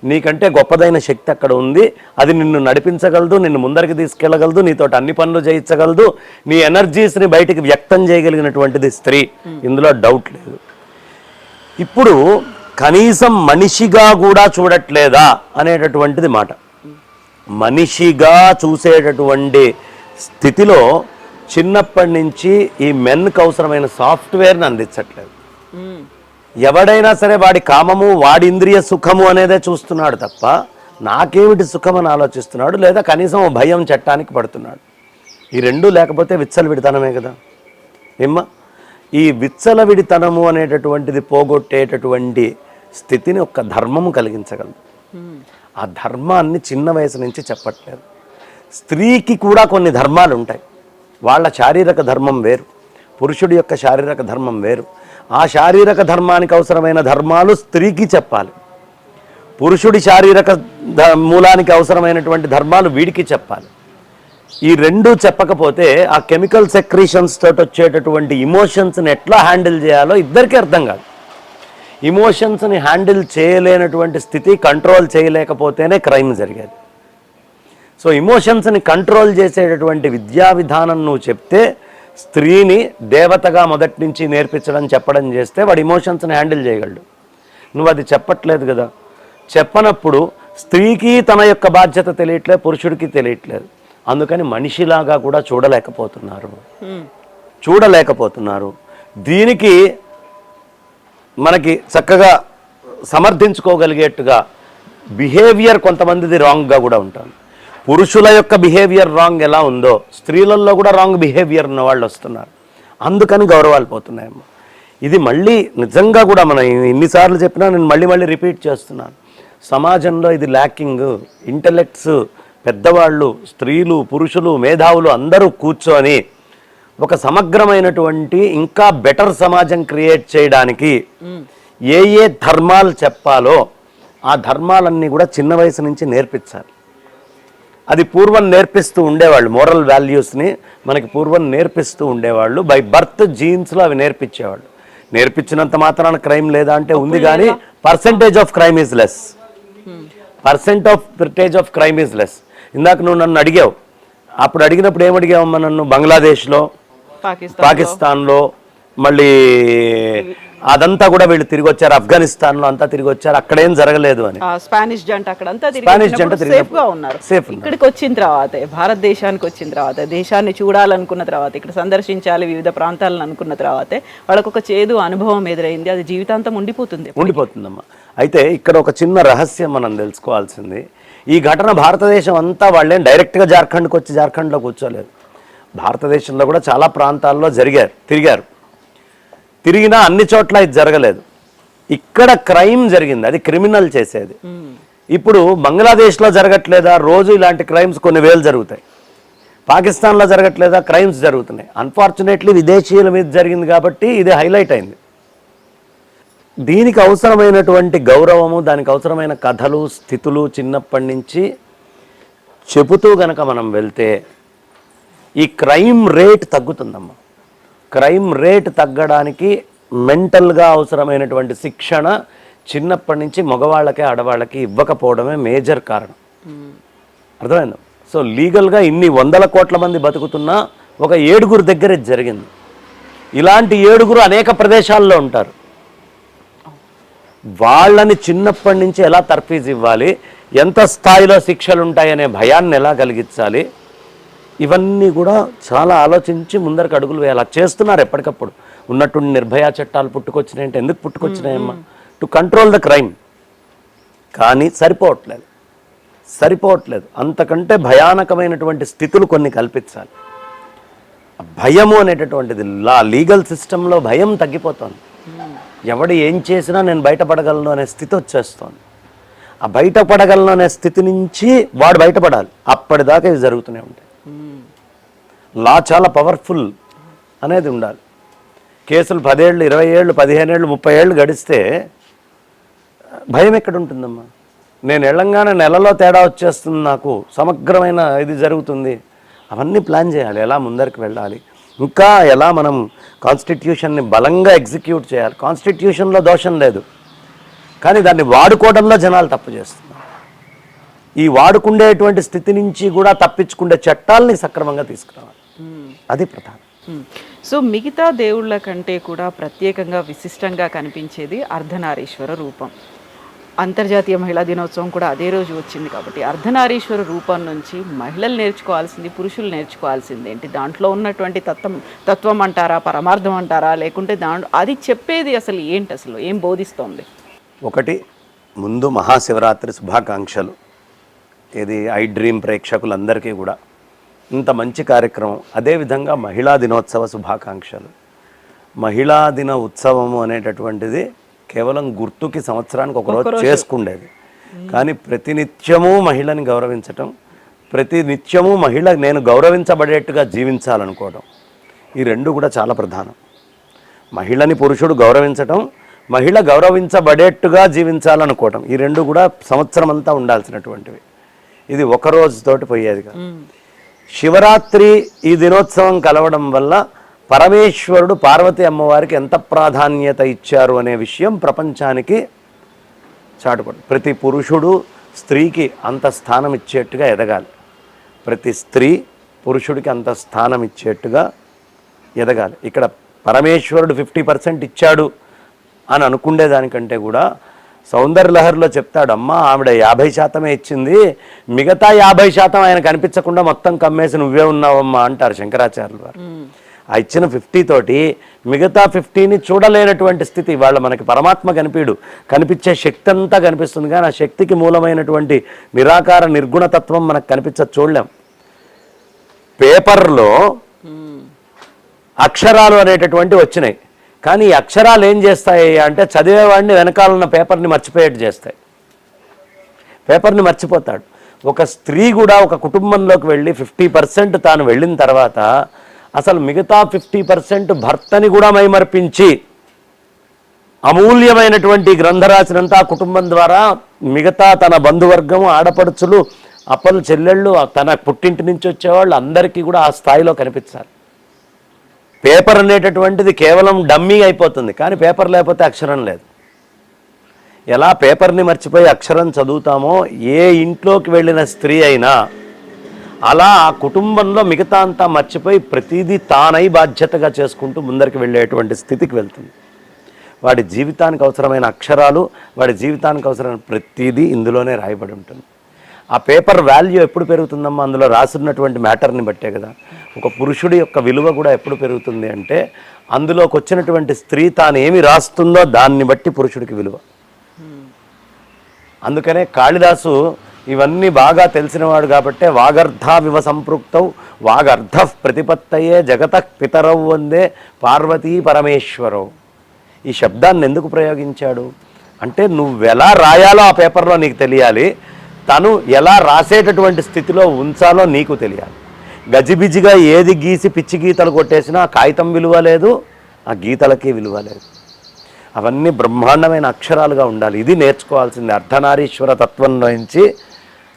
నీకంటే గొప్పదైన శక్తి అక్కడ ఉంది, అది నిన్ను నడిపించగలదు, నిన్ను ముందరికి తీసుకెళ్ళగలదు, నీతోటి అన్ని పనులు చేయించగలదు. నీ ఎనర్జీస్ని బయటికి వ్యక్తం చేయగలిగినటువంటిది స్త్రీ, ఇందులో డౌట్ లేదు. ఇప్పుడు కనీసం మనిషిగా కూడా చూడట్లేదా అనేటటువంటిది మాట. మనిషిగా చూసేటటువంటి స్థితిలో చిన్నప్పటి నుంచి ఈ మెన్కి అవసరమైన సాఫ్ట్వేర్ని అందించట్లేదు. ఎవడైనా సరే వాడి కామము, వాడి ఇంద్రియ సుఖము అనేదే చూస్తున్నాడు తప్ప నాకేమిటి సుఖం అని ఆలోచిస్తున్నాడు, లేదా కనీసం భయం చట్టానికి పడుతున్నాడు. ఈ రెండూ లేకపోతే విచ్చలవిడితనమే కదా ఏమ్మా. ఈ విచ్చలవిడితనము అనేటటువంటిది పోగొట్టేటటువంటి స్థితిని ఒక ధర్మము కలిగించగలదు. ఆ ధర్మాన్ని చిన్న వయసు నుంచి చెప్పట్లేదు. స్త్రీకి కూడా కొన్ని ధర్మాలు ఉంటాయి. వాళ్ళ శారీరక ధర్మం వేరు, పురుషుడి యొక్క శారీరక ధర్మం వేరు. ఆ శారీరక ధర్మానికి అవసరమైన ధర్మాలు స్త్రీకి చెప్పాలి, పురుషుడి శారీరక మూలానికి అవసరమైనటువంటి ధర్మాలు వీడికి చెప్పాలి. ఈ రెండు చెప్పకపోతే ఆ కెమికల్ సెక్రీషన్స్ తోటి వచ్చేటటువంటి ఇమోషన్స్ని ఎట్లా హ్యాండిల్ చేయాలో ఇద్దరికీ అర్థం కాదు. ఇమోషన్స్ని హ్యాండిల్ చేయలేనటువంటి స్థితి, కంట్రోల్ చేయలేకపోతేనే క్రైమ్ జరిగేది. సో ఇమోషన్స్ని కంట్రోల్ చేసేటటువంటి విద్యా విధానం నువ్వు చెప్తే, స్త్రీని దేవతగా మొదటి నుంచి నేర్పించడం చెప్పడం చేస్తే వాడు ఇమోషన్స్ని హ్యాండిల్ చేయగలడు. నువ్వు అది చెప్పట్లేదు కదా. చెప్పనప్పుడు స్త్రీకి తన యొక్క బాధ్యత తెలియట్లేదు, పురుషుడికి తెలియట్లేదు. అందుకని మనిషిలాగా కూడా చూడలేకపోతున్నారు. దీనికి మనకి చక్కగా సమర్థించుకోగలిగేట్టుగా బిహేవియర్ కొంతమందిది రాంగ్గా కూడా ఉంటుంది. పురుషుల యొక్క బిహేవియర్ రాంగ్ ఎలా ఉందో స్త్రీలలో కూడా రాంగ్ బిహేవియర్ ఉన్న వాళ్ళు వస్తున్నారు. అందుకని గౌరవాలు పోతున్నాయమ్మా. ఇది మళ్ళీ నిజంగా కూడా మనం ఎన్నిసార్లు చెప్పినా నేను మళ్ళీ రిపీట్ చేస్తున్నాను. సమాజంలో ఇది ల్యాకింగ్. ఇంటలెక్ట్స్, పెద్దవాళ్ళు, స్త్రీలు, పురుషులు, మేధావులు అందరూ కూర్చొని ఒక సమగ్రమైనటువంటి ఇంకా బెటర్ సమాజం క్రియేట్ చేయడానికి ఏ ధర్మాలు చెప్పాలో ఆ ధర్మాలన్నీ కూడా చిన్న వయసు నుంచి నేర్పించాలి. అది పూర్వం నేర్పిస్తూ ఉండేవాళ్ళు. మోరల్ వాల్యూస్ని మనకి పూర్వం నేర్పిస్తూ ఉండేవాళ్ళు. బై బర్త్ జీన్స్లో అవి నేర్పించేవాళ్ళు. నేర్పించినంత మాత్రాన క్రైమ్ లేదా అంటే ఉంది, కానీ percentage of crime is less. Percentage of crime is less. ఇందాక నువ్వు నన్ను అడిగావు, అప్పుడు అడిగినప్పుడు ఏమడిగావమ్మా నన్ను? బంగ్లాదేశ్లో, పాకిస్తాన్లో, మళ్ళీ అదంతా కూడా వీళ్ళు తిరిగి వచ్చారు, ఆఫ్ఘనిస్తాన్లో అంతా తిరిగి వచ్చారు, అక్కడేం జరగలేదు అని. స్పానిష్ జంట అక్కడంతా సేఫ్ గా ఉన్నారు. ఇక్కడికి వచ్చిన తర్వాత, భారతదేశానికి వచ్చిన తర్వాత, దేశాన్ని చూడాలనుకున్న తర్వాత, ఇక్కడ సందర్శించాలి వివిధ ప్రాంతాలను అనుకున్న తర్వాతే వాళ్ళకు ఒక చేదు అనుభవం ఎదురైంది. అది జీవితాంతం ఉండిపోతుందమ్మా. అయితే ఇక్కడ ఒక చిన్న రహస్యం మనం తెలుసుకోవాల్సింది. ఈ ఘటన భారతదేశం అంతా వాళ్ళేం డైరెక్ట్గా జార్ఖండ్కి వచ్చి జార్ఖండ్లో కూర్చోలేదు. భారతదేశంలో కూడా చాలా ప్రాంతాల్లో తిరిగారు. తిరిగినా అన్ని చోట్ల ఇది జరగలేదు. ఇక్కడ క్రైమ్ జరిగింది, అది క్రిమినల్ చేసేది. ఇప్పుడు బంగ్లాదేశ్లో జరగట్లేదా? రోజు ఇలాంటి క్రైమ్స్ కొన్ని వేలు జరుగుతాయి. పాకిస్తాన్లో జరగట్లేదా? క్రైమ్స్ జరుగుతున్నాయి. అన్ఫార్చునేట్లీ విదేశీయుల మీద జరిగింది కాబట్టి ఇది హైలైట్ అయింది. దీనికి అవసరమైనటువంటి గౌరవము, దానికి అవసరమైన కథలు, స్థితులు చిన్నప్పటి నుంచి చెబుతూ గనక మనం వెళ్తే ఈ క్రైమ్ రేట్ తగ్గుతుందమ్మా. క్రైమ్ రేట్ తగ్గడానికి మెంటల్గా అవసరమైనటువంటి శిక్షణ చిన్నప్పటి నుంచి మగవాళ్ళకి ఆడవాళ్ళకి ఇవ్వకపోవడమే మేజర్ కారణం. అర్థమైందా? సో లీగల్గా ఇన్ని 100 కోట్ల మంది బతుకుతున్నా ఒక 7 దగ్గర ఇది జరిగింది. ఇలాంటి 7 అనేక ప్రదేశాల్లో ఉంటారు. వాళ్ళని చిన్నప్పటి నుంచి ఎలా తర్ఫీజ్ ఇవ్వాలి, ఎంత స్థాయిలో శిక్షలు ఉంటాయనే భయాన్ని ఎలా కలిగించాలి, ఇవన్నీ కూడా చాలా ఆలోచించి ముందరికి అడుగులు వేయాలి. చేస్తున్నారు ఎప్పటికప్పుడు. ఉన్నటువంటి నిర్భయ చట్టాలు పుట్టుకొచ్చినాయంటే ఎందుకు పుట్టుకొచ్చినాయమ్మా? To control the crime. కానీ సరిపోవట్లేదు. అంతకంటే భయానకమైనటువంటి స్థితులు కొన్ని కల్పించాలి. భయము అనేటటువంటిది లీగల్ సిస్టంలో భయం తగ్గిపోతుంది. ఎవడు ఏం చేసినా నేను బయటపడగలను అనే స్థితి వచ్చేస్తోంది. ఆ బయటపడగలను అనే స్థితి నుంచి వాడు బయటపడాలి. అప్పటిదాకా ఇవి జరుగుతూనే ఉంటాయి. లా చాలా పవర్ఫుల్ అనేది ఉండాలి. కేసులు 10 ఏళ్ళు, 20 ఏళ్ళు, 15 ఏళ్ళు, 30 ఏళ్ళు గడిస్తే భయం ఎక్కడ ఉంటుందమ్మా? నేను వెళ్ళంగానే నెలలో తేడా వచ్చేస్తుంది, నాకు సమగ్రమైన ఇది జరుగుతుంది. అవన్నీ ప్లాన్ చేయాలి. ఎలా ముందరికి వెళ్ళాలి, ఇంకా ఎలా మనం కాన్స్టిట్యూషన్ని బలంగా ఎగ్జిక్యూట్ చేయాలి. కాన్స్టిట్యూషన్లో దోషం లేదు, కానీ దాన్ని వాడుకోవడంలో జనాలు తప్పు చేస్తున్నారు. ఈ వాడుకుండేటువంటి స్థితి నుంచి కూడా తప్పించుకుండే చట్టాలని సక్రమంగా తీసుకురావాలి. అది ప్రధానం. సో మిగతా దేవుళ్ళ కంటే కూడా ప్రత్యేకంగా విశిష్టంగా కనిపించేది అర్ధనారీశ్వర రూపం. అంతర్జాతీయ మహిళా దినోత్సవం కూడా అదే రోజు వచ్చింది కాబట్టి అర్ధనారీశ్వర రూపం నుంచి మహిళలు నేర్చుకోవాల్సింది, పురుషులు నేర్చుకోవాల్సింది ఏంటి? దాంట్లో ఉన్నటువంటి తత్వం అంటారా, పరమార్థం అంటారా, లేకుంటే అది చెప్పేది అసలు ఏంటి? అసలు ఏం బోధిస్తోంది? ఒకటి, ముందు మహాశివరాత్రి శుభాకాంక్షలు. ఇది ఐ డ్రీమ్ ప్రేక్షకులందరికీ కూడా ఇంత మంచి కార్యక్రమం. అదేవిధంగా మహిళా దినోత్సవ శుభాకాంక్షలు. మహిళా దిన ఉత్సవము అనేటటువంటిది కేవలం గుర్తుకి సంవత్సరానికి ఒకరోజు చేసుకుండేది. కానీ ప్రతినిత్యము మహిళని గౌరవించటం, ప్రతినిత్యము మహిళ నేను గౌరవించబడేట్టుగా జీవించాలనుకోవడం, ఈ రెండు కూడా చాలా ప్రధానం. మహిళని పురుషుడు గౌరవించటం, మహిళ గౌరవించబడేట్టుగా జీవించాలనుకోవటం, ఈ రెండు కూడా సంవత్సరం అంతా ఉండాల్సినటువంటివి. ఇది ఒక రోజుతోటి పోయేది కాదు. శివరాత్రి ఈ దినోత్సవం కలవడం వల్ల పరమేశ్వరుడు పార్వతీ అమ్మవారికి ఎంత ప్రాధాన్యత ఇచ్చారు అనే విషయం ప్రపంచానికి చాటుపడు. ప్రతి పురుషుడు స్త్రీకి అంత స్థానం ఇచ్చేట్టుగా ఎదగాలి. ప్రతి స్త్రీ పురుషుడికి అంత స్థానం ఇచ్చేట్టుగా ఎదగాలి. ఇక్కడ పరమేశ్వరుడు 50% ఇచ్చాడు అని అనుకుండేదానికంటే కూడా సౌందర్యలహరిలో చెప్తాడు, అమ్మ ఆవిడ 50% ఇచ్చింది, మిగతా 50% ఆయన కనిపించకుండా మొత్తం కమ్మేసి నువ్వే ఉన్నావమ్మా అంటారు శంకరాచార్యులు వారు. ఆ ఇచ్చిన 50 తోటి మిగతా 50ని చూడలేనటువంటి స్థితి. వాళ్ళ మనకి పరమాత్మ కనిపించే శక్తి అంతా కనిపిస్తుంది, కానీ ఆ శక్తికి మూలమైనటువంటి నిరాకార నిర్గుణతత్వం మనకు చూడలేం. పేపర్లో అక్షరాలు అనేటటువంటి వచ్చినాయి, కానీ ఈ అక్షరాలు ఏం చేస్తాయి అంటే చదివేవాడిని వెనకాలన్న పేపర్ని మర్చిపోయేట్టు చేస్తాయి. పేపర్ని మర్చిపోతాడు. ఒక స్త్రీ కూడా ఒక కుటుంబంలోకి వెళ్ళి 50% తాను వెళ్ళిన తర్వాత అసలు మిగతా 50% భర్తని కూడా మైమర్పించి అమూల్యమైనటువంటి గ్రంథరాశినంతా కుటుంబం ద్వారా మిగతా తన బంధువర్గం, ఆడపడుచులు, అప్పలు, చెల్లెళ్ళు, తన పుట్టింటి నుంచి వచ్చేవాళ్ళు అందరికీ కూడా ఆ స్థాయిలో కనిపించాలి. పేపర్ అనేటటువంటిది కేవలం డమ్మీ అయిపోతుంది, కానీ పేపర్ లేకపోతే అక్షరం లేదు. ఎలా పేపర్ని మర్చిపోయి అక్షరం చదువుతామో ఏ ఇంట్లోకి వెళ్ళిన స్త్రీ అయినా అలా ఆ కుటుంబంలో మిగతా అంతా మర్చిపోయి ప్రతిదీ తానై బాధ్యతగా చేసుకుంటూ ముందరికి వెళ్ళేటువంటి స్థితికి వెళ్తుంది. వాడి జీవితానికి అవసరమైన అక్షరాలు, వాడి జీవితానికి అవసరమైన ప్రతిదీ ఇందులోనే రాయబడి ఉంటుంది. ఆ పేపర్ వాల్యూ ఎప్పుడు పెరుగుతుందమ్మా? అందులో రాసున్నటువంటి మ్యాటర్ని బట్టే కదా. ఒక పురుషుడి యొక్క విలువ కూడా ఎప్పుడు పెరుగుతుంది అంటే అందులోకి వచ్చినటువంటి స్త్రీ తాను ఏమి రాస్తుందో దాన్ని బట్టి పురుషుడికి విలువ. అందుకనే కాళిదాసు ఇవన్నీ బాగా తెలిసినవాడు కాబట్టే వాగర్ధావివ సంపృక్తౌ వాగర్ధ ప్రతిపత్తయే జగత పితరౌ వందే పార్వతీ పరమేశ్వరౌ. ఈ శబ్దాన్ని ఎందుకు ప్రయోగించాడు అంటే నువ్వెలా రాయాలో ఆ పేపర్లో నీకు తెలియాలి, తను ఎలా రాసేటటువంటి స్థితిలో ఉంచాలో నీకు తెలియాలి. గజిబిజిగా ఏది గీసి పిచ్చి గీతలు కొట్టేసినా ఆ కాగితం విలువ లేదు, ఆ గీతలకి విలువ లేదు. అవన్నీ బ్రహ్మాండమైన అక్షరాలుగా ఉండాలి. ఇది నేర్చుకోవాల్సింది. అర్ధనారీశ్వర తత్వంలోంచి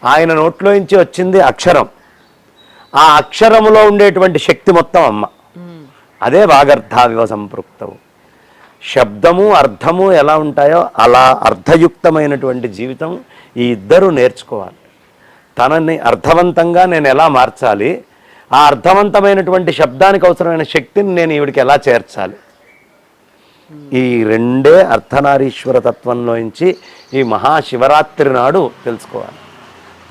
ఆయన నోట్లోంచి వచ్చింది అక్షరం. ఆ అక్షరములో ఉండేటువంటి శక్తి మొత్తం అమ్మ. అదే వాగర్ధావివ సంపృక్తవు. శబ్దము అర్థము ఎలా ఉంటాయో అలా అర్థయుక్తమైనటువంటి జీవితం ఈ ఇద్దరు నేర్చుకోవాలి. తనని అర్థవంతంగా నేను ఎలా మార్చాలి, ఆ అర్థవంతమైనటువంటి శబ్దానికి అవసరమైన శక్తిని నేను ఈవిడికి ఎలా చేర్చాలి, ఈ రెండే అర్ధనారీశ్వర తత్వంలోంచి ఈ మహాశివరాత్రి నాడు తెలుసుకోవాలి.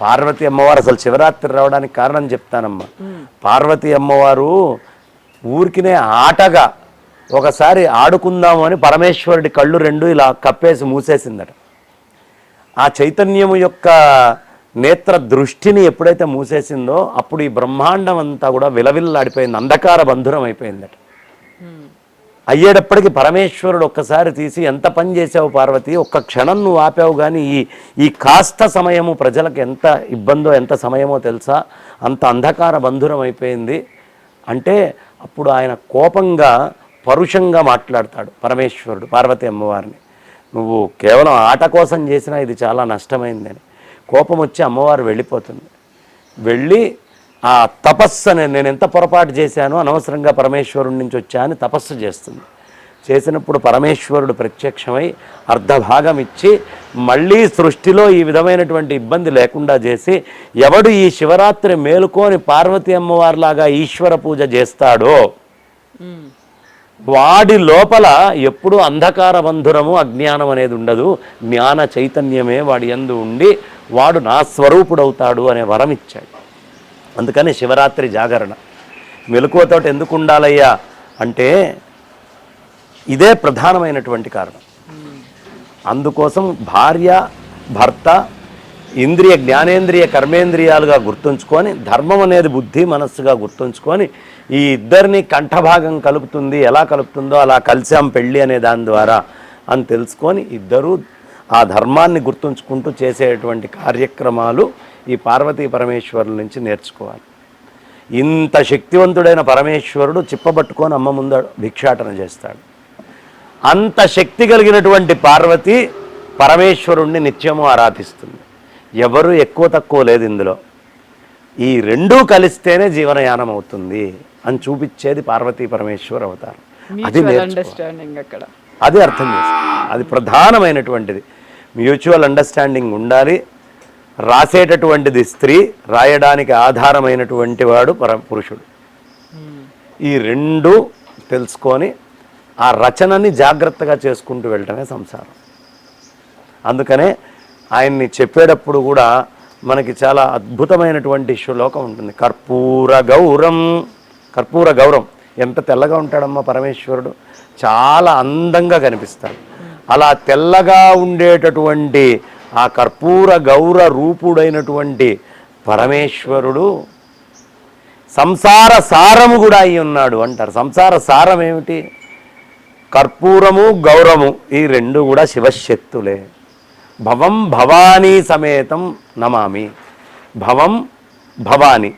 పార్వతీ అమ్మవారు అసలు శివరాత్రి రావడానికి కారణం చెప్తానమ్మా. పార్వతీ అమ్మవారు ఊరికినే ఆటగా ఒకసారి ఆడుకుందాము అని పరమేశ్వరుడి కళ్ళు రెండు ఇలా కప్పేసి మూసేసిందట. ఆ చైతన్యము యొక్క నేత్ర దృష్టిని ఎప్పుడైతే మూసేసిందో అప్పుడు ఈ బ్రహ్మాండం అంతా కూడా విలవిల్లాడిపోయింది, అంధకార బంధురం అయిపోయిందట. అయ్యేటప్పటికి పరమేశ్వరుడు ఒక్కసారి తీసి ఎంత పని చేసావు పార్వతి, ఒక్క క్షణం నువ్వు ఆపావు, కానీ ఈ కాస్త సమయము ప్రజలకు ఎంత ఇబ్బందో ఎంత సమయమో తెలుసా, అంత అంధకార బంధురం అయిపోయింది అంటే అప్పుడు ఆయన కోపంగా పరుషంగా మాట్లాడతాడు పరమేశ్వరుడు పార్వతీ అమ్మవారిని. నువ్వు కేవలం ఆట కోసం చేసినా ఇది చాలా నష్టమైందని. కోపం వచ్చి అమ్మవారు వెళ్ళిపోతుంది. వెళ్ళి ఆ తపస్సు నేను ఎంత పొరపాటు చేశానో, అనవసరంగా పరమేశ్వరుడి నుంచి వచ్చా అని తపస్సు చేస్తుంది. చేసినప్పుడు పరమేశ్వరుడు ప్రత్యక్షమై అర్ధభాగం ఇచ్చి మళ్ళీ సృష్టిలో ఈ విధమైనటువంటి ఇబ్బంది లేకుండా చేసి ఎవడు ఈ శివరాత్రి మేలుకొని పార్వతీ అమ్మవారిలాగా ఈశ్వర పూజ చేస్తాడో వాడి లోపల ఎప్పుడు అంధకార బంధురము అజ్ఞానం అనేది ఉండదు, జ్ఞాన చైతన్యమే వాడి యందు ఉండి వాడు నా స్వరూపుడవుతాడు అనే వరం ఇచ్చాడు. అందుకని శివరాత్రి జాగరణ మెలకువతోటి ఎందుకు ఉండాలయ్యా అంటే ఇదే ప్రధానమైనటువంటి కారణం. అందుకోసం భార్య భర్త ఇంద్రియ జ్ఞానేంద్రియ కర్మేంద్రియాలుగా గుర్తుంచుకొని, ధర్మం అనేది బుద్ధి మనస్సుగా గుర్తుంచుకొని ఈ ఇద్దరిని కంఠభాగం కలుపుతుంది, ఎలా కలుపుతుందో అలా కలిసాం పెళ్ళి అనే దాని ద్వారా అని తెలుసుకొని ఇద్దరూ ఆ ధర్మాన్ని గుర్తుంచుకుంటూ చేసేటువంటి కార్యక్రమాలు ఈ పార్వతీ పరమేశ్వరుల నుంచి నేర్చుకోవాలి. ఇంత శక్తివంతుడైన పరమేశ్వరుడు చిప్పబట్టుకొని అమ్మ ముందు భిక్షాటన చేస్తాడు. అంత శక్తి కలిగినటువంటి పార్వతి పరమేశ్వరుణ్ణి నిత్యము ఆరాధిస్తుంది. ఎవరు ఎక్కువ తక్కువ లేదు ఇందులో. ఈ రెండూ కలిస్తేనే జీవనయానం అవుతుంది అని చూపించేది పార్వతీ పరమేశ్వర్ అవతారం. అది అక్కడ అది అర్థం చేసుకోవాలి. అది ప్రధానమైనటువంటిది. మ్యూచువల్ అండర్స్టాండింగ్ ఉండాలి. రాసేటటువంటిది స్త్రీ, రాయడానికి ఆధారమైనటువంటి వాడు పురుషుడు. ఈ రెండు తెలుసుకొని ఆ రచనని జాగ్రత్తగా చేసుకుంటూ వెళ్ళటమే సంసారం. అందుకనే ఆయన్ని చెప్పేటప్పుడు కూడా మనకి చాలా అద్భుతమైనటువంటి శ్లోకం ఉంటుంది. కర్పూర గౌరం. ఎంత తెల్లగా ఉంటాడమ్మా పరమేశ్వరుడు, చాలా అందంగా కనిపిస్తాడు. అలా తెల్లగా ఉండేటటువంటి ఆ కర్పూర గౌర రూపుడైనటువంటి పరమేశ్వరుడు సంసార సారము కూడా అయి ఉన్నాడు అంటారు. సంసార సారం ఏమిటి? కర్పూరము గౌరము ఈ రెండు కూడా శివశక్తులే. భవం భవానీ సమేతం నమామి. భవం భవాని,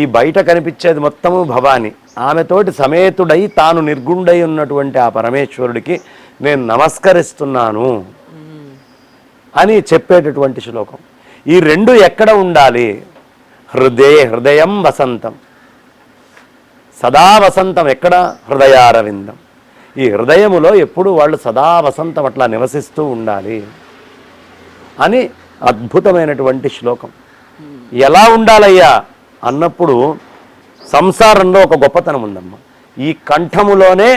ఈ బయట కనిపించేది మొత్తము భవాని, ఆమెతోటి సమేతుడై తాను నిర్గుండై ఉన్నటువంటి ఆ పరమేశ్వరుడికి నేను నమస్కరిస్తున్నాను అని చెప్పేటటువంటి శ్లోకం. ఈ రెండు ఎక్కడ ఉండాలి? హృదయం వసంతం, సదా వసంతం ఎక్కడ? హృదయారవిందం. ఈ హృదయములో ఎప్పుడు వాళ్ళు సదా వసంతం అట్లా నివసిస్తూ ఉండాలి అని అద్భుతమైనటువంటి శ్లోకం. ఎలా ఉండాలయ్యా అన్నప్పుడు సంసారంలో ఒక గొప్పతనం ఉందమ్మా. ఈ కంఠములోనే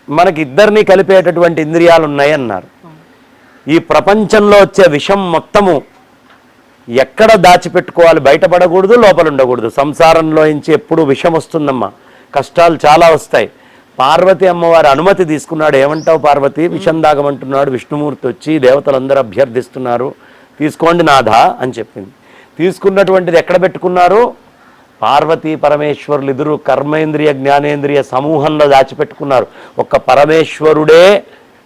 మనకి ఇద్దరిని కలిపేటటువంటి ఇంద్రియాలు ఉన్నాయన్నారు. ఈ ప్రపంచంలో వచ్చే విషం మొత్తము ఎక్కడ దాచిపెట్టుకోవాలి? బయటపడకూడదు, లోపల ఉండకూడదు. సంసారంలో నుంచి ఎప్పుడు విషం వస్తుందమ్మా, కష్టాలు చాలా వస్తాయి. పార్వతి అమ్మవారి అనుమతి తీసుకున్నాడు. ఏమంటావు పార్వతి, విషం దాగమంటున్నాడు. విష్ణుమూర్తి వచ్చి దేవతలందరూ అభ్యర్థిస్తున్నారు, తీసుకోండి నాథా అని చెప్పింది. తీసుకున్నటువంటిది ఎక్కడ పెట్టుకున్నారు? పార్వతీ పరమేశ్వరులు ఇద్దరు కర్మేంద్రియ జ్ఞానేంద్రియ సమూహంలో దాచిపెట్టుకున్నారు. ఒక్క పరమేశ్వరుడే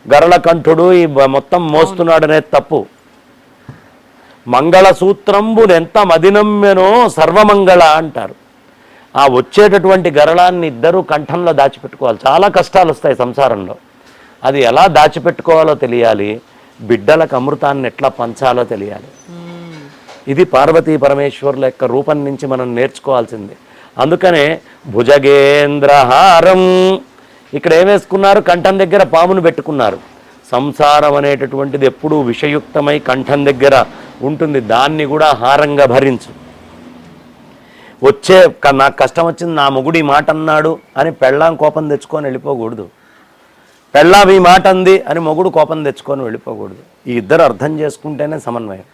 గరళకంఠుడు ఈ మొత్తం మోస్తున్నాడనేది తప్పు. మంగళసూత్రంబునెంత మదినమ్మెనో సర్వమంగళ అంటారు. ఆ వచ్చేటటువంటి గరళాన్ని ఇద్దరు కంఠంలో దాచిపెట్టుకోవాలి. చాలా కష్టాలు వస్తాయి సంసారంలో, అది ఎలా దాచిపెట్టుకోవాలో తెలియాలి. బిడ్డలకు అమృతాన్ని ఎట్లా పంచాలో తెలియాలి. ఇది పార్వతీ పరమేశ్వరుల యొక్క రూపం నుంచి మనం నేర్చుకోవాల్సింది. అందుకనే భుజగేంద్రహారం, ఇక్కడ ఏమేసుకున్నారు? కంఠం దగ్గర పామును పెట్టుకున్నారు. సంసారం అనేటటువంటిది ఎప్పుడూ విషయుక్తమై కంఠం దగ్గర ఉంటుంది. దాన్ని కూడా హారంగా భరించు. వచ్చే నాకు కష్టం వచ్చింది, నా మొగుడు ఈ మాట అన్నాడు అని పెళ్ళాం కోపం తెచ్చుకొని వెళ్ళిపోకూడదు. పెళ్ళాం ఈ మాట అంది అని మొగుడు కోపం తెచ్చుకొని వెళ్ళిపోకూడదు. ఈ ఇద్దరు అర్థం చేసుకుంటేనే సమన్వయం.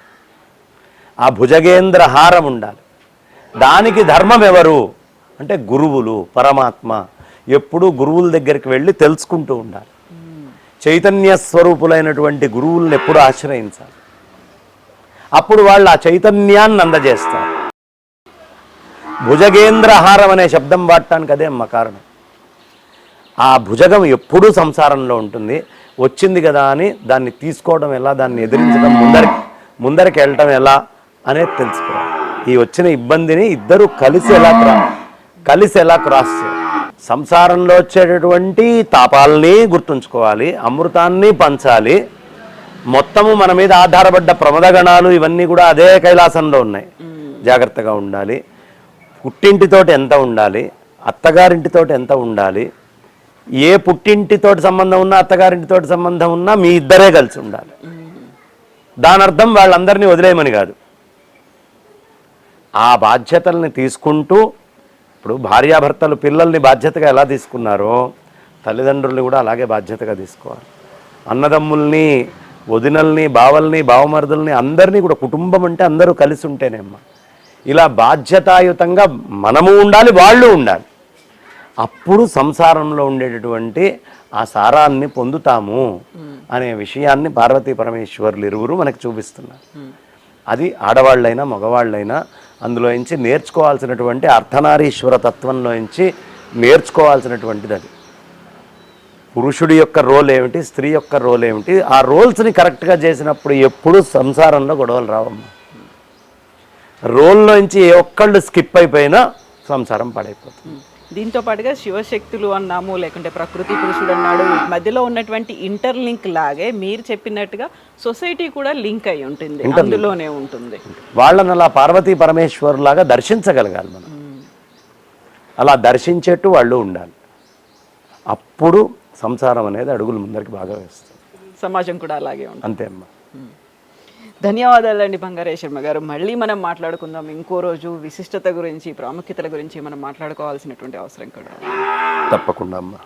ఆ భుజగేంద్ర హారం ఉండాలి. దానికి ధర్మం ఎవరు అంటే గురువులు, పరమాత్మ. ఎప్పుడూ గురువుల దగ్గరికి వెళ్ళి తెలుసుకుంటూ ఉండాలి. చైతన్య స్వరూపులైనటువంటి గురువులను ఎప్పుడు ఆశ్రయించాలి. అప్పుడు వాళ్ళు ఆ చైతన్యాన్ని అందజేస్తారు. భుజగేంద్రహారం అనే శబ్దం వాడటానికి అదే అమ్మ కారణం. ఆ భుజగం ఎప్పుడూ సంసారంలో ఉంటుంది. వచ్చింది కదా అని దాన్ని తీసుకోవడం ఎలా, దాన్ని ఎదిరించడం, ముందరికి వెళ్ళటం ఎలా అనేది తెలుసుకోవాలి. ఈ వచ్చిన ఇబ్బందిని ఇద్దరు కలిసి ఎలా క్రాస్ చేయాలి. సంసారంలో వచ్చేటటువంటి తాపాలని గుర్తుంచుకోవాలి, అమృతాన్ని పంచాలి. మొత్తము మన మీద ఆధారపడ్డ ప్రమదగణాలు ఇవన్నీ కూడా అదే కైలాసంలో ఉన్నాయి. జాగ్రత్తగా ఉండాలి. పుట్టింటితోటి ఎంత ఉండాలి, అత్తగారింటితోటి ఎంత ఉండాలి. ఏ పుట్టింటితోటి సంబంధం ఉన్నా, అత్తగారింటితోటి సంబంధం ఉన్నా మీ ఇద్దరే కలిసి ఉండాలి. దాని అర్థం వాళ్ళందరినీ వదిలేయమని కాదు. ఆ బాధ్యతల్ని తీసుకుంటూ, ఇప్పుడు భార్యాభర్తలు పిల్లల్ని బాధ్యతగా ఎలా తీసుకున్నారో తల్లిదండ్రుల్ని కూడా అలాగే బాధ్యతగా తీసుకోవాలి. అన్నదమ్ముల్ని, వదినల్ని, బావల్ని, బావమరుదుల్ని అందరినీ కూడా, కుటుంబం అంటే అందరూ కలిసి ఉంటేనేమ్మా. ఇలా బాధ్యతాయుతంగా మనము ఉండాలి, వాళ్ళు ఉండాలి. అప్పుడు సంసారంలో ఉండేటటువంటి ఆ సారాన్ని పొందుతాము అనే విషయాన్ని పార్వతీ పరమేశ్వరులు ఇరువురు మనకు చూపిస్తున్నారు. అది ఆడవాళ్ళైనా మగవాళ్ళైనా అందులో నుంచి నేర్చుకోవాల్సినటువంటి అర్ధనారీశ్వర తత్వంలో నుంచి నేర్చుకోవాల్సినటువంటిది. అది పురుషుడి యొక్క రోల్ ఏమిటి, స్త్రీ యొక్క రోల్ ఏమిటి, ఆ రోల్స్ని కరెక్ట్గా చేసినప్పుడు ఎప్పుడూ సంసారంలో గొడవలు రావమ్మా. రోల్లోంచి ఏ ఒక్కళ్ళు స్కిప్ అయిపోయినా సంసారం పాడైపోతుంది. దీంతో పాటుగా శివశక్తులు అన్నాము, లేకుంటే ప్రకృతి పురుషుడు అన్నాడు, మధ్యలో ఉన్నటువంటి ఇంటర్లింక్ లాగే మీరు చెప్పినట్టుగా సొసైటీ కూడా లింక్ అయి ఉంటుంది, అందులోనే ఉంటుంది. వాళ్ళని అలా పార్వతీ పరమేశ్వరులాగా దర్శించగలగాలి మనం. అలా దర్శించేట్టు వాళ్ళు ఉండాలి. అప్పుడు సంసారం అనేది అడుగులు ముందరికి బాగా వేస్తుంది. సమాజం కూడా అలాగే ఉంటుంది. అంతే అమ్మా. ధన్యవాదాలండి బంగారేశ్వరమ్మ గారు. మళ్ళీ మనం మాట్లాడుకుందాం ఇంకో రోజు. విశిష్టత గురించి, ప్రాముఖ్యతల గురించి మనం మాట్లాడుకోవాల్సినటువంటి అవసరం కూడా. తప్పకుండా అమ్మా.